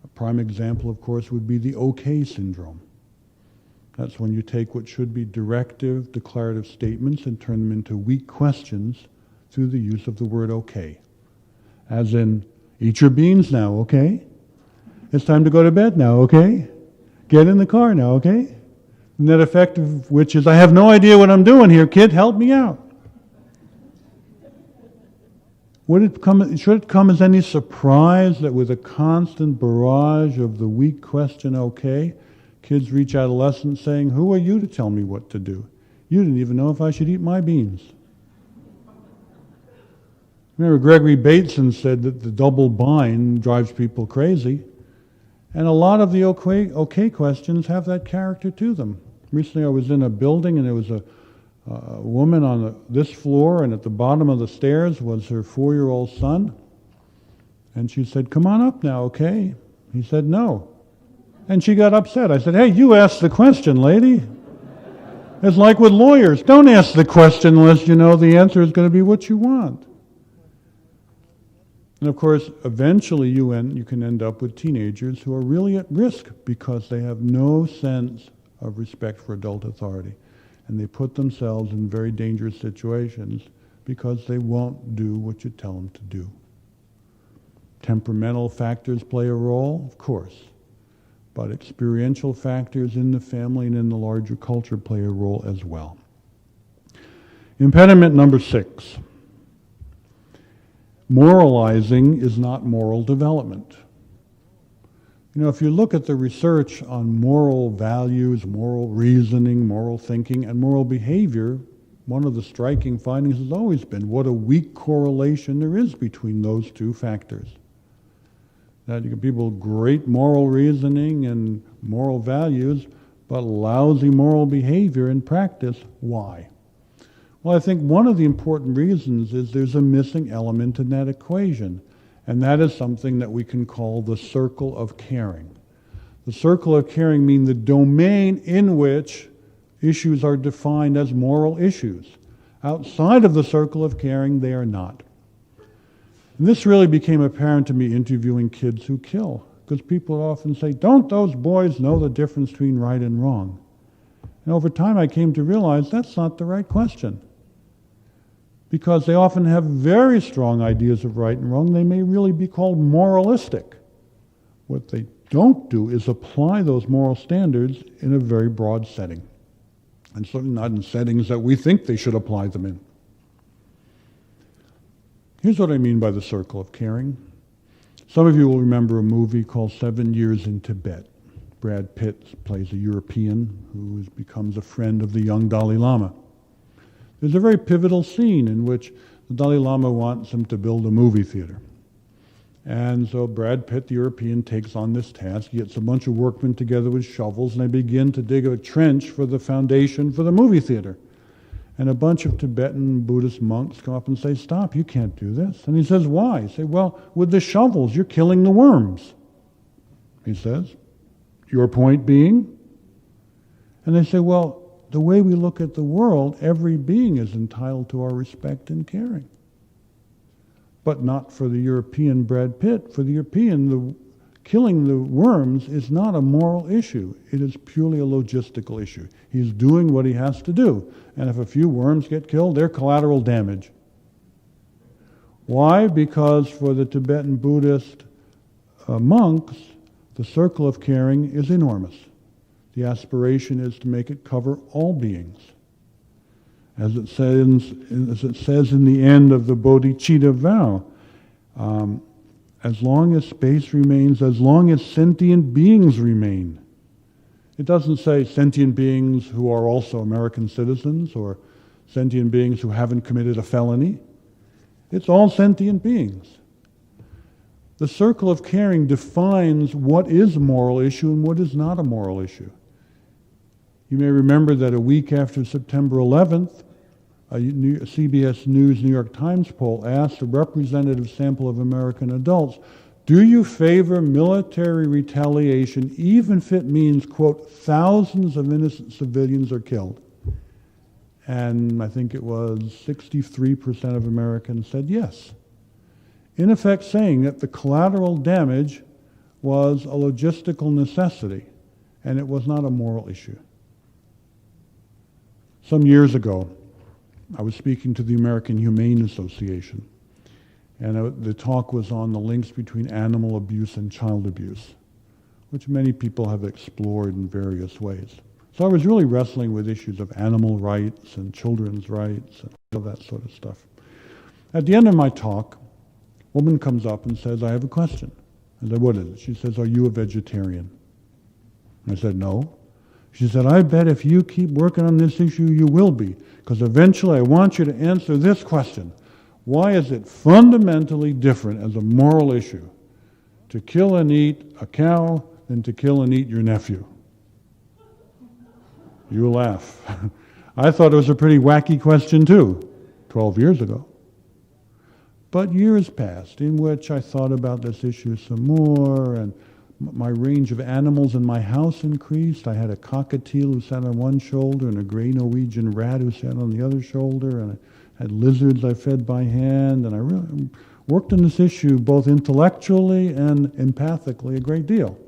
A prime example, of course, would be the OK syndrome. That's when you take what should be directive, declarative statements and turn them into weak questions through the use of the word OK. As in, eat your beans now, okay? It's time to go to bed now, okay? Get in the car now, okay? The net effect of which is, I have no idea what I'm doing here, kid, help me out. Should it come as any surprise that with a constant barrage of the weak question, okay, kids reach adolescence saying, who are you to tell me what to do? You didn't even know if I should eat my beans. Remember, Gregory Bateson said that the double bind drives people crazy. And a lot of the okay questions have that character to them. Recently I was in a building and there was a woman on this floor, and at the bottom of the stairs was her 4-year-old son. And she said, come on up now, okay? He said, no. And she got upset. I said, hey, you asked the question, lady. It's like with lawyers. Don't ask the question unless you know the answer is going to be what you want. And of course, eventually you can end up with teenagers who are really at risk because they have no sense of respect for adult authority. And they put themselves in very dangerous situations because they won't do what you tell them to do. Temperamental factors play a role, of course. But experiential factors in the family and in the larger culture play a role as well. Impediment number 6. Moralizing is not moral development. You know, if you look at the research on moral values, moral reasoning, moral thinking, and moral behavior, one of the striking findings has always been what a weak correlation there is between those two factors. That you get people with great moral reasoning and moral values, but lousy moral behavior in practice. Why? Well, I think one of the important reasons is there's a missing element in that equation, and that is something that we can call the circle of caring. The circle of caring means the domain in which issues are defined as moral issues. Outside of the circle of caring, they are not. And this really became apparent to me interviewing kids who kill, because people often say, don't those boys know the difference between right and wrong? And over time I came to realize that's not the right question. Because they often have very strong ideas of right and wrong. They may really be called moralistic. What they don't do is apply those moral standards in a very broad setting. And certainly not in settings that we think they should apply them in. Here's what I mean by the circle of caring. Some of you will remember a movie called 7 Years in Tibet. Brad Pitt plays a European who becomes a friend of the young Dalai Lama. There's a very pivotal scene in which the Dalai Lama wants him to build a movie theater. And so Brad Pitt, the European, takes on this task. He gets a bunch of workmen together with shovels, and they begin to dig a trench for the foundation for the movie theater. And a bunch of Tibetan Buddhist monks come up and say, stop, you can't do this. And he says, why? He say, well, with the shovels, you're killing the worms. He says, your point being? And they say, well, the way we look at the world, every being is entitled to our respect and caring. But not for the European Brad Pitt. For the European, killing the worms is not a moral issue. It is purely a logistical issue. He's doing what he has to do. And if a few worms get killed, they're collateral damage. Why? Because for the Tibetan Buddhist monks, the circle of caring is enormous. The aspiration is to make it cover all beings. As it says in the end of the bodhicitta vow, as long as space remains, as long as sentient beings remain. It doesn't say sentient beings who are also American citizens or sentient beings who haven't committed a felony. It's all sentient beings. The circle of caring defines what is a moral issue and what is not a moral issue. You may remember that a week after September 11th, a CBS News New York Times poll asked a representative sample of American adults, do you favor military retaliation even if it means, quote, thousands of innocent civilians are killed? And I think it was 63% of Americans said yes. In effect saying that the collateral damage was a logistical necessity and it was not a moral issue. Some years ago, I was speaking to the American Humane Association, and the talk was on the links between animal abuse and child abuse, which many people have explored in various ways. So I was really wrestling with issues of animal rights and children's rights and all that sort of stuff. At the end of my talk, a woman comes up and says, I have a question. I said, what is it? She says, are you a vegetarian? I said, no. She said, I bet if you keep working on this issue, you will be, because eventually I want you to answer this question. Why is it fundamentally different as a moral issue to kill and eat a cow than to kill and eat your nephew? You laugh. I thought it was a pretty wacky question too, 12 years ago. But years passed in which I thought about this issue some more, and my range of animals in my house increased. I had a cockatiel who sat on one shoulder and a gray Norwegian rat who sat on the other shoulder, and I had lizards I fed by hand, and I really worked on this issue both intellectually and empathically a great deal.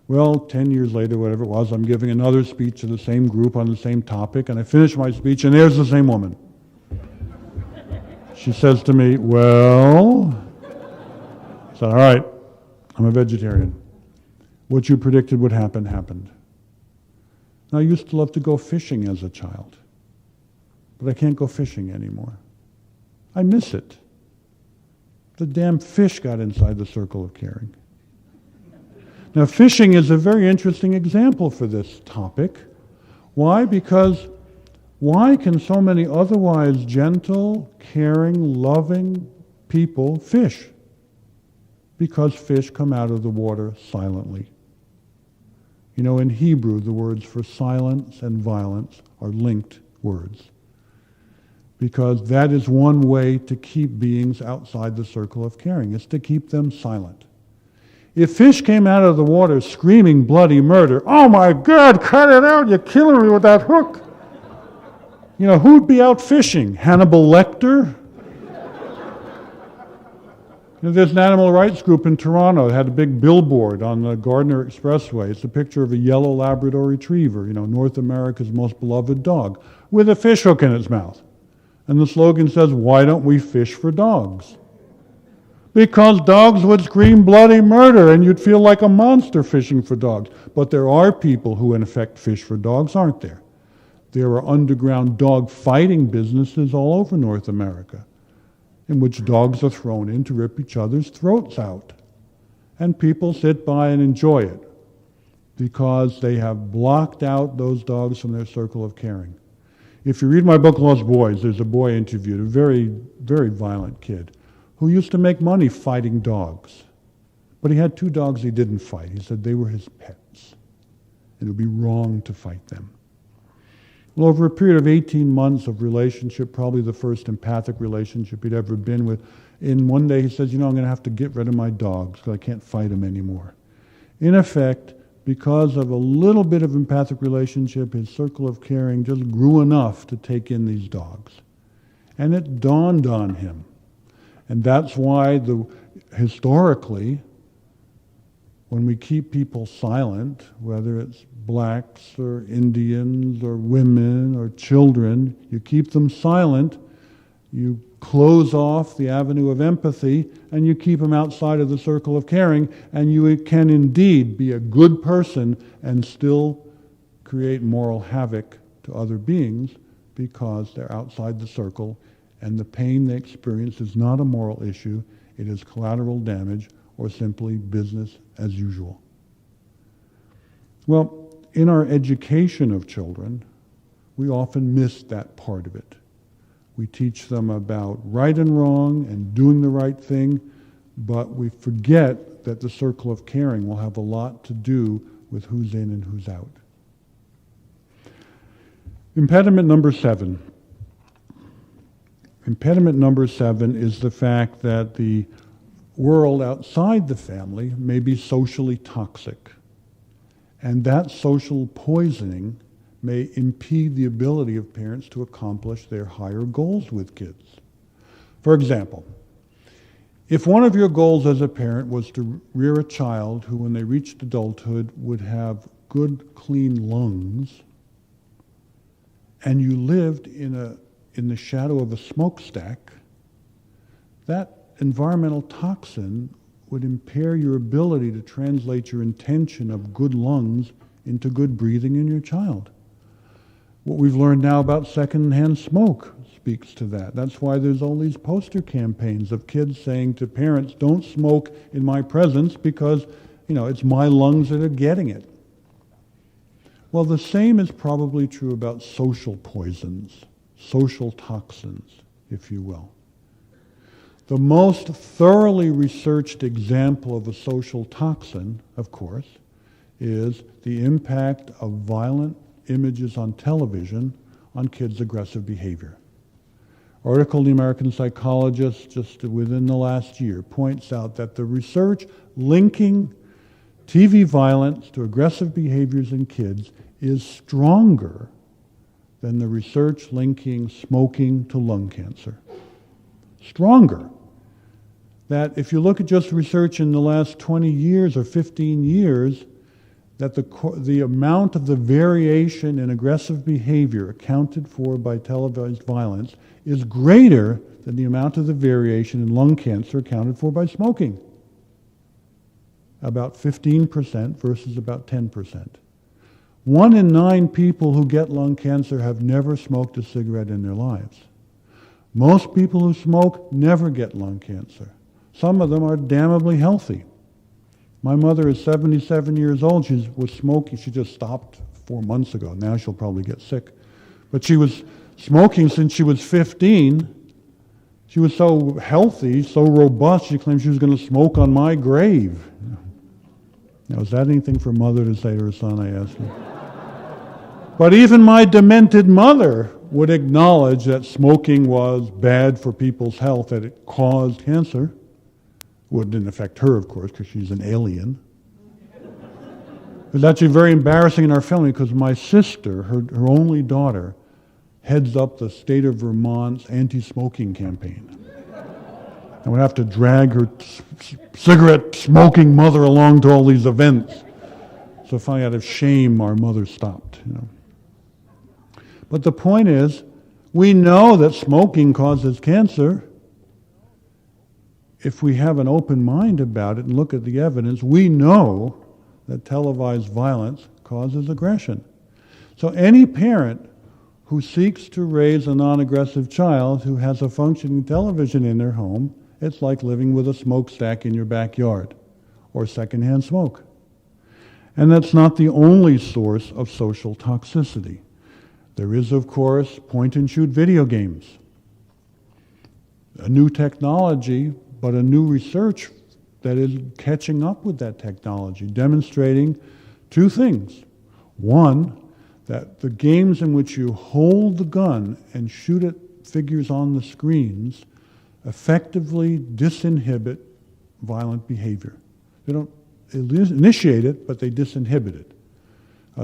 Well, 10 years later, whatever it was, I'm giving another speech to the same group on the same topic, and I finish my speech, and there's the same woman. She says to me, well, I said, all right, I'm a vegetarian. What you predicted would happen, happened. Now, I used to love to go fishing as a child, but I can't go fishing anymore. I miss it. The damn fish got inside the circle of caring. Now, fishing is a very interesting example for this topic. Why? Because why can so many otherwise gentle, caring, loving people fish? Because fish come out of the water silently. You know, in Hebrew, the words for silence and violence are linked words. Because that is one way to keep beings outside the circle of caring, is to keep them silent. If fish came out of the water screaming bloody murder, "Oh my God, cut it out, you're killing me with that hook." You know, who'd be out fishing? Hannibal Lecter? You know, there's an animal rights group in Toronto that had a big billboard on the Gardiner Expressway. It's a picture of a yellow Labrador retriever, you know, North America's most beloved dog, with a fish hook in its mouth. And the slogan says, "Why don't we fish for dogs?" Because dogs would scream bloody murder and you'd feel like a monster fishing for dogs. But there are people who in effect fish for dogs, aren't there? There are underground dog fighting businesses all over North America in which dogs are thrown in to rip each other's throats out. And people sit by and enjoy it because they have blocked out those dogs from their circle of caring. If you read my book, Lost Boys, there's a boy interviewed, a very, very violent kid, who used to make money fighting dogs. But he had 2 dogs he didn't fight. He said they were his pets. It would be wrong to fight them. Well, over a period of 18 months of relationship, probably the first empathic relationship he'd ever been with, in one day he says, "You know, I'm going to have to get rid of my dogs because I can't fight them anymore." In effect, because of a little bit of empathic relationship, his circle of caring just grew enough to take in these dogs. And it dawned on him. And that's why historically, when we keep people silent, whether it's blacks or Indians or women or children, you keep them silent, you close off the avenue of empathy, and you keep them outside of the circle of caring, and you can indeed be a good person and still create moral havoc to other beings because they're outside the circle, and the pain they experience is not a moral issue, it is collateral damage or simply business as usual. Well, in our education of children, we often miss that part of it. We teach them about right and wrong and doing the right thing, but we forget that the circle of caring will have a lot to do with who's in and who's out. Impediment number 7. Impediment number 7 is the fact that the world outside the family may be socially toxic. And that social poisoning may impede the ability of parents to accomplish their higher goals with kids. For example, if one of your goals as a parent was to rear a child who, when they reached adulthood, would have good, clean lungs, and you lived in the shadow of a smokestack, that environmental toxin would impair your ability to translate your intention of good lungs into good breathing in your child. What we've learned now about secondhand smoke speaks to that. That's why there's all these poster campaigns of kids saying to parents, "Don't smoke in my presence because, it's my lungs that are getting it." Well, the same is probably true about social poisons, social toxins, if you will. The most thoroughly researched example of a social toxin, of course, is the impact of violent images on television on kids' aggressive behavior. Article in the American Psychologist just within the last year points out that the research linking TV violence to aggressive behaviors in kids is stronger than the research linking smoking to lung cancer. Stronger. That if you look at just research in the last 20 years or 15 years, that the amount of the variation in aggressive behavior accounted for by televised violence is greater than the amount of the variation in lung cancer accounted for by smoking. About 15% versus about 10%. 1 in 9 people who get lung cancer have never smoked a cigarette in their lives. Most people who smoke never get lung cancer. Some of them are damnably healthy. My mother is 77 years old. She was smoking. She just stopped 4 months ago. Now she'll probably get sick. But she was smoking since she was 15. She was so healthy, so robust, she claimed she was going to smoke on my grave. Now, is that anything for a mother to say to her son, I asked her. But even my demented mother would acknowledge that smoking was bad for people's health, that it caused cancer. Well, it didn't affect her, of course, because she's an alien. It was actually very embarrassing in our family because my sister, her only daughter, heads up the state of Vermont's anti-smoking campaign. I would have to drag her cigarette-smoking mother along to all these events. So finally, out of shame, our mother stopped. But the point is, we know that smoking causes cancer. If we have an open mind about it and look at the evidence, we know that televised violence causes aggression. So any parent who seeks to raise a non-aggressive child who has a functioning television in their home, it's like living with a smokestack in your backyard or secondhand smoke. And that's not the only source of social toxicity. There is, of course, point-and-shoot video games. A new technology, but a new research that is catching up with that technology, demonstrating two things. One, that the games in which you hold the gun and shoot at figures on the screens effectively disinhibit violent behavior. They don't initiate it, but they disinhibit it.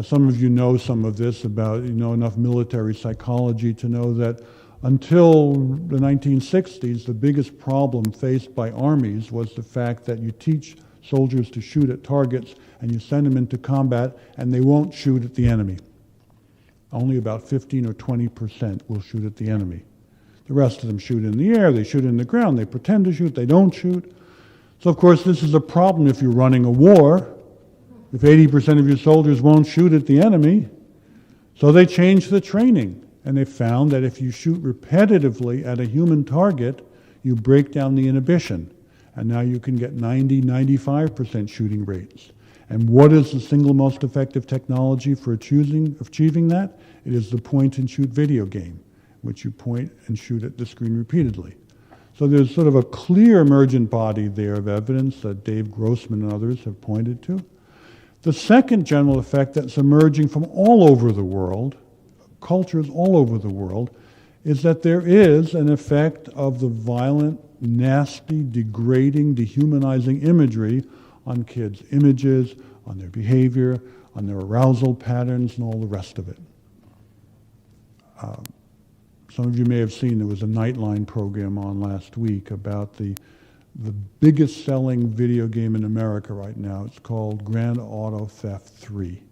Some of you know some of this about, enough military psychology to know that until the 1960s, the biggest problem faced by armies was the fact that you teach soldiers to shoot at targets and you send them into combat and they won't shoot at the enemy. Only about 15 or 20% will shoot at the enemy. The rest of them shoot in the air, they shoot in the ground, they pretend to shoot, they don't shoot. So of course this is a problem if you're running a war. If 80% of your soldiers won't shoot at the enemy, so they changed the training. And they found that if you shoot repetitively at a human target, you break down the inhibition. And now you can get 90, 95% shooting rates. And what is the single most effective technology for achieving that? It is the point-and-shoot video game, which you point and shoot at the screen repeatedly. So there's sort of a clear emergent body there of evidence that Dave Grossman and others have pointed to. The second general effect that's emerging from all over the world, cultures all over the world, is that there is an effect of the violent, nasty, degrading, dehumanizing imagery on kids' images, on their behavior, on their arousal patterns, and all the rest of it. Some of you may have seen there was a Nightline program on last week about the biggest selling video game in America right now. It's called Grand Auto Theft 3,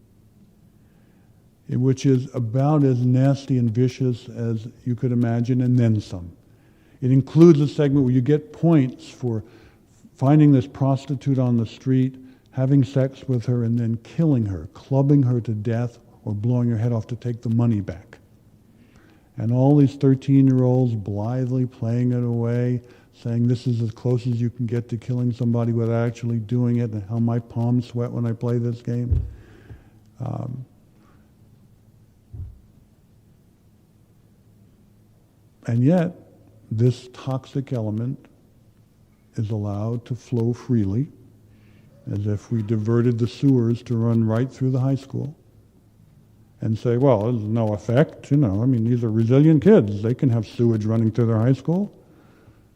which is about as nasty and vicious as you could imagine, and then some. It includes a segment where you get points for finding this prostitute on the street, having sex with her, and then killing her, clubbing her to death, or blowing her head off to take the money back. And all these 13-year-olds blithely playing it away, saying this is as close as you can get to killing somebody without actually doing it, and how my palms sweat when I play this game. And yet, this toxic element is allowed to flow freely, as if we diverted the sewers to run right through the high school, and say, well, there's no effect, these are resilient kids. They can have sewage running through their high school.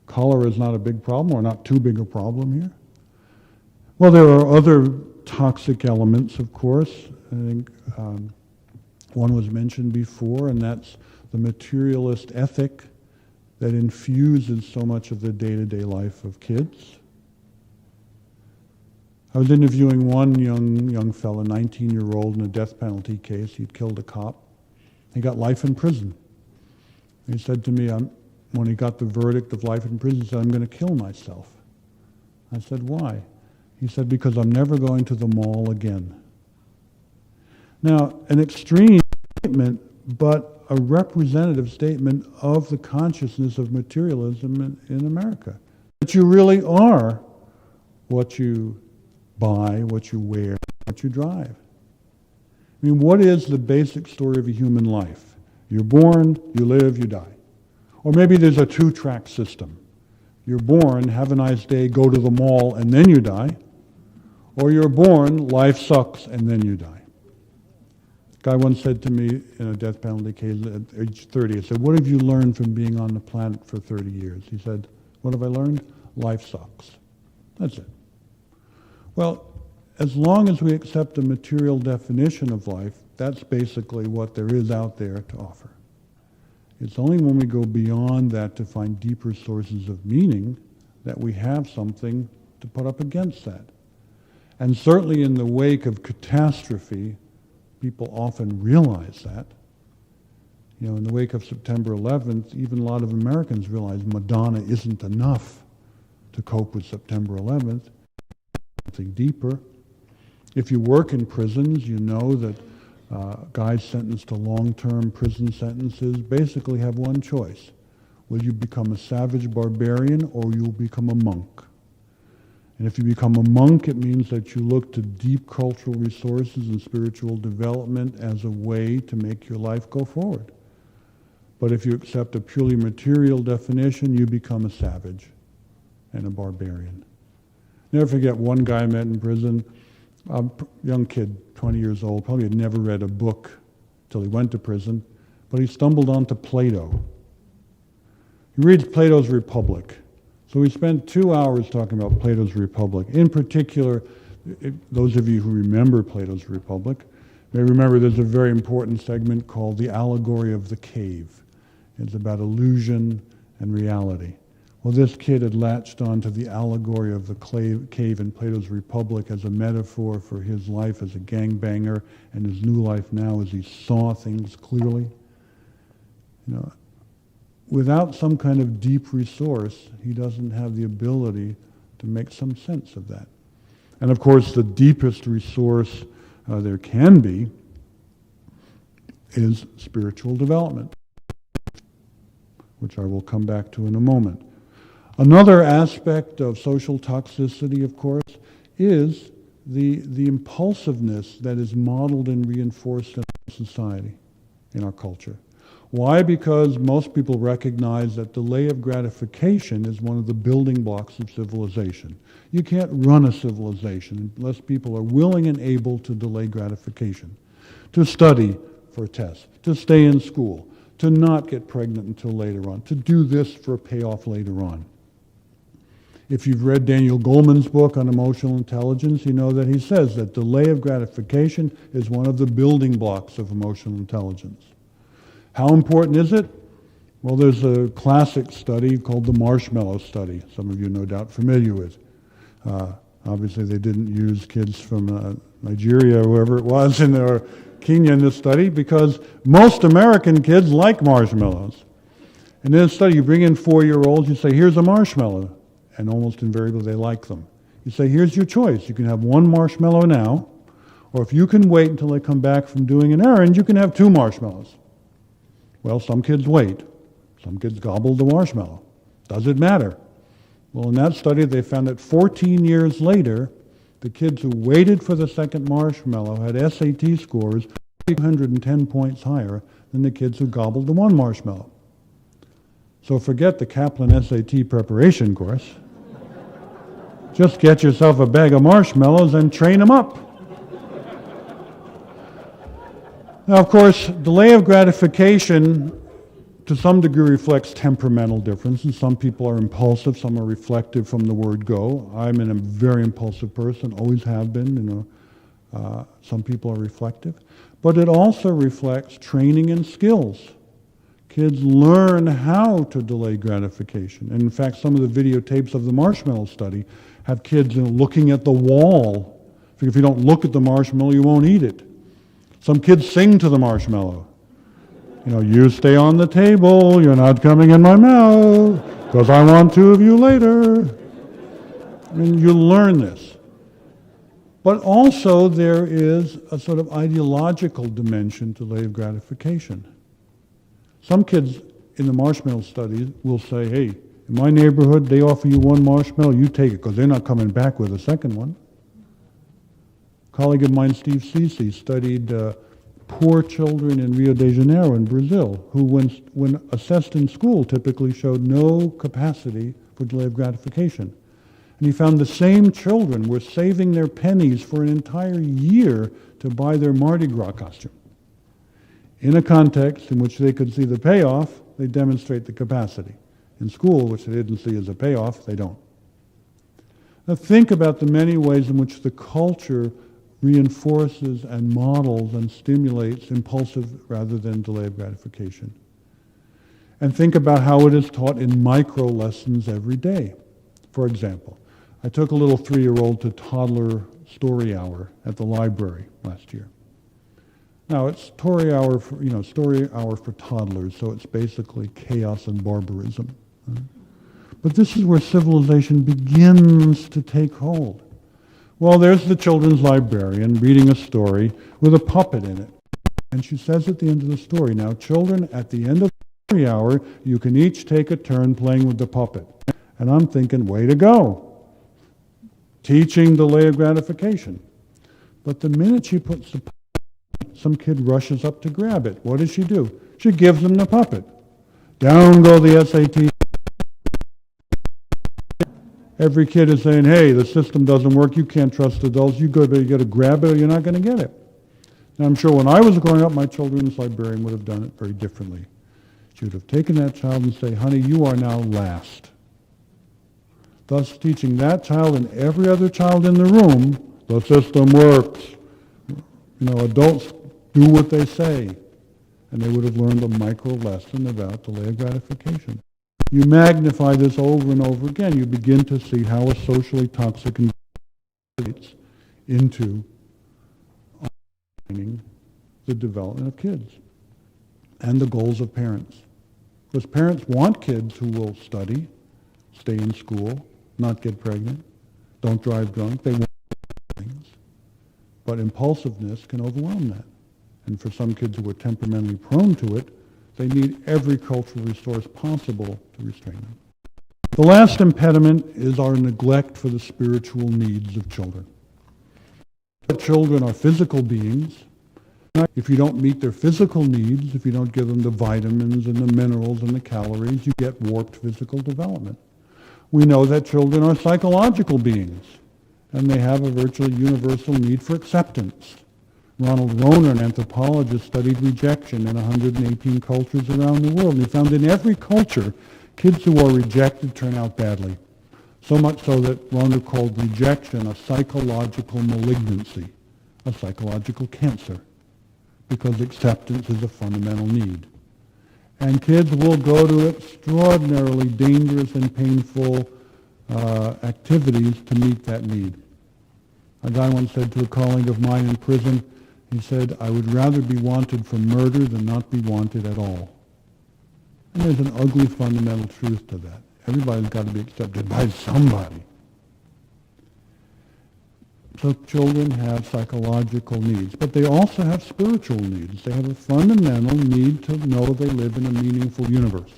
Cholera is not a big problem, or not too big a problem here. Well, there are other toxic elements, of course. I think one was mentioned before, and that's the materialist ethic that infuses so much of the day-to-day life of kids. I was interviewing one young fellow, 19-year-old, in a death penalty case. He'd killed a cop. He got life in prison. He said to me, when he got the verdict of life in prison, he said, I'm going to kill myself. I said, why? He said, because I'm never going to the mall again. Now, an extreme statement, but a representative statement of the consciousness of materialism in America. That you really are what you buy, what you wear, what you drive. I mean, what is the basic story of a human life? You're born, you live, you die. Or maybe there's a two-track system. You're born, have a nice day, go to the mall, and then you die. Or you're born, life sucks, and then you die. A guy once said to me in a death penalty case at age 30, I said, what have you learned from being on the planet for 30 years? He said, what have I learned? Life sucks. That's it. Well, as long as we accept a material definition of life, that's basically what there is out there to offer. It's only when we go beyond that to find deeper sources of meaning that we have something to put up against that. And certainly in the wake of catastrophe, people often realize that. You know, in the wake of September 11th, even a lot of Americans realize Madonna isn't enough to cope with September 11th. Something deeper. If you work in prisons, you know that guys sentenced to long-term prison sentences basically have one choice. Will you become a savage barbarian or you'll become a monk? And if you become a monk, it means that you look to deep cultural resources and spiritual development as a way to make your life go forward. But if you accept a purely material definition, you become a savage and a barbarian. Never forget one guy I met in prison, a young kid, 20 years old, probably had never read a book till he went to prison, but he stumbled onto Plato. He reads Plato's Republic. So we spent 2 hours talking about Plato's Republic. In particular, those of you who remember Plato's Republic may remember there's a very important segment called the allegory of the cave. It's about illusion and reality. Well, this kid had latched onto the allegory of the cave in Plato's Republic as a metaphor for his life as a gangbanger and his new life now as he saw things clearly. You know, without some kind of deep resource, he doesn't have the ability to make some sense of that. And of course, the deepest resource there can be is spiritual development, which I will come back to in a moment. Another aspect of social toxicity, of course, is the impulsiveness that is modeled and reinforced in our society, in our culture. Why? Because most people recognize that delay of gratification is one of the building blocks of civilization. You can't run a civilization unless people are willing and able to delay gratification, to study for a test, to stay in school, to not get pregnant until later on, to do this for a payoff later on. If you've read Daniel Goleman's book on emotional intelligence, you know that he says that delay of gratification is one of the building blocks of emotional intelligence. How important is it? Well, there's a classic study called the marshmallow study, some of you no doubt familiar with. Obviously, they didn't use kids from Nigeria or wherever it was or Kenya in this study because most American kids like marshmallows. And in this study, you bring in 4-year-olds, you say, here's a marshmallow. And almost invariably, they like them. You say, here's your choice. You can have 1 marshmallow now, or if you can wait until they come back from doing an errand, you can have 2 marshmallows. Well, some kids wait. Some kids gobble the marshmallow. Does it matter? Well, in that study, they found that 14 years later, the kids who waited for the second marshmallow had SAT scores 210 points higher than the kids who gobbled the 1 marshmallow. So forget the Kaplan SAT preparation course. Just get yourself a bag of marshmallows and train them up. Now, of course, delay of gratification to some degree reflects temperamental differences. Some people are impulsive, some are reflective from the word go. I'm a very impulsive person, always have been, some people are reflective. But it also reflects training and skills. Kids learn how to delay gratification. And in fact, some of the videotapes of the marshmallow study have kids looking at the wall. If you don't look at the marshmallow, you won't eat it. Some kids sing to the marshmallow. You stay on the table, you're not coming in my mouth, because I want 2 of you later. I mean, you learn this. But also there is a sort of ideological dimension to delay of gratification. Some kids in the marshmallow studies will say, hey, in my neighborhood, they offer you 1 marshmallow, you take it, because they're not coming back with a second one. A colleague of mine, Steve Ceci, studied poor children in Rio de Janeiro in Brazil, who when assessed in school typically showed no capacity for delayed gratification. And he found the same children were saving their pennies for an entire year to buy their Mardi Gras costume. In a context in which they could see the payoff, they demonstrate the capacity. In school, which they didn't see as a payoff, they don't. Now think about the many ways in which the culture reinforces and models and stimulates impulsive rather than delayed gratification. And think about how it is taught in micro lessons every day. For example, I took a little 3-year-old to toddler story hour at the library last year. Now it's story hour for toddlers, so it's basically chaos and barbarism. But this is where civilization begins to take hold. Well, there's the children's librarian reading a story with a puppet in it. And she says at the end of the story, now children, at the end of the story hour, you can each take a turn playing with the puppet. And I'm thinking, way to go. Teaching delay of gratification. But the minute she puts the puppet, some kid rushes up to grab it. What does she do? She gives them the puppet. Down go the SAT. Every kid is saying, hey, the system doesn't work, you can't trust adults, you got to grab it or you're not going to get it. And I'm sure when I was growing up, my children's librarian would have done it very differently. She would have taken that child and say, honey, you are now last. Thus teaching that child and every other child in the room, the system works. Adults do what they say. And they would have learned a micro lesson about delay of gratification. You magnify this over and over again, you begin to see how a socially toxic environment leads into undermining the development of kids and the goals of parents. Because parents want kids who will study, stay in school, not get pregnant, don't drive drunk, they want things. But impulsiveness can overwhelm that. And for some kids who are temperamentally prone to it, they need every cultural resource possible to restrain them. The last impediment is our neglect for the spiritual needs of children. Children are physical beings. If you don't meet their physical needs, if you don't give them the vitamins and the minerals and the calories, you get warped physical development. We know that children are psychological beings, and they have a virtually universal need for acceptance. Ronald Rohner, an anthropologist, studied rejection in 118 cultures around the world. He found in every culture, kids who are rejected turn out badly. So much so that Rohner called rejection a psychological malignancy, a psychological cancer, because acceptance is a fundamental need. And kids will go to extraordinarily dangerous and painful activities to meet that need. A guy once said to a colleague of mine in prison, he said, I would rather be wanted for murder than not be wanted at all. And there's an ugly fundamental truth to that. Everybody's got to be accepted by somebody. So children have psychological needs, but they also have spiritual needs. They have a fundamental need to know they live in a meaningful universe,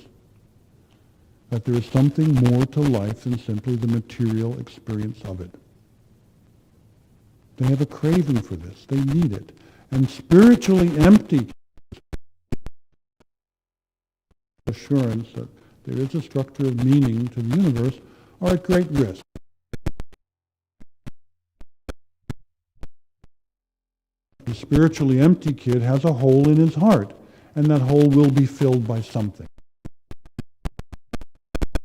that there is something more to life than simply the material experience of it. They have a craving for this. They need it. And spiritually empty assurance that there is a structure of meaning to the universe are at great risk. The spiritually empty kid has a hole in his heart, and that hole will be filled by something.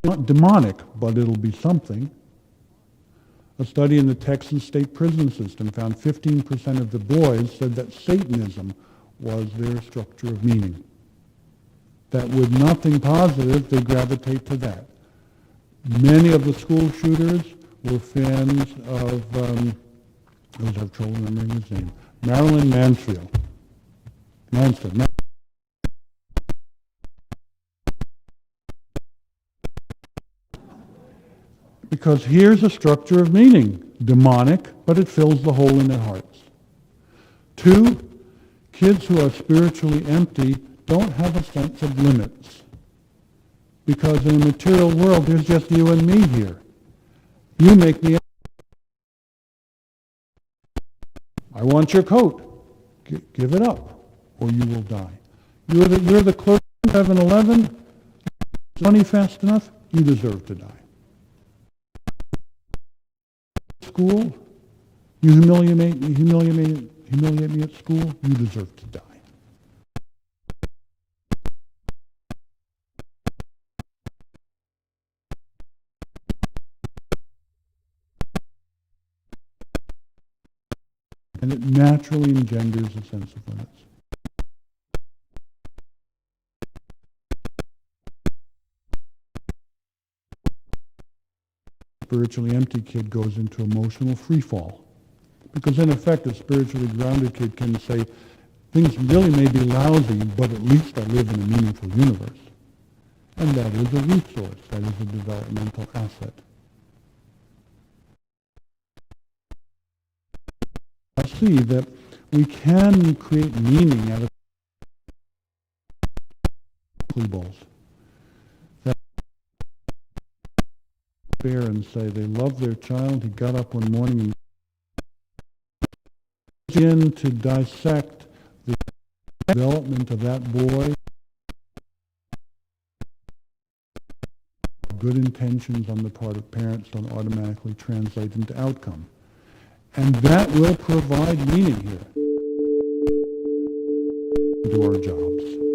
Not demonic, but it'll be something. A study in the Texan state prison system found 15% of the boys said that Satanism was their structure of meaning. That with nothing positive, they gravitate to that. Many of the school shooters were fans of, I have trouble remembering his name, Marilyn Mansfield. Because here's a structure of meaning, demonic, but it fills the hole in their hearts. 2, kids who are spiritually empty don't have a sense of limits. Because in a material world, there's just you and me here. You make me. I want your coat. Give it up, or you will die. You're the clerk at 7-Eleven. Money fast enough, you deserve to die. School, you humiliate me at school, you deserve to die. And it naturally engenders a sense of limits. Spiritually empty kid goes into emotional free fall. Because in effect, a spiritually grounded kid can say, things really may be lousy, but at least I live in a meaningful universe. And that is a resource, that is a developmental asset. I see that we can create meaning out of plea balls. And say they love their child. He got up one morning and began to dissect the development of that boy. Good intentions on the part of parents don't automatically translate into outcome. And that will provide meaning here to our jobs.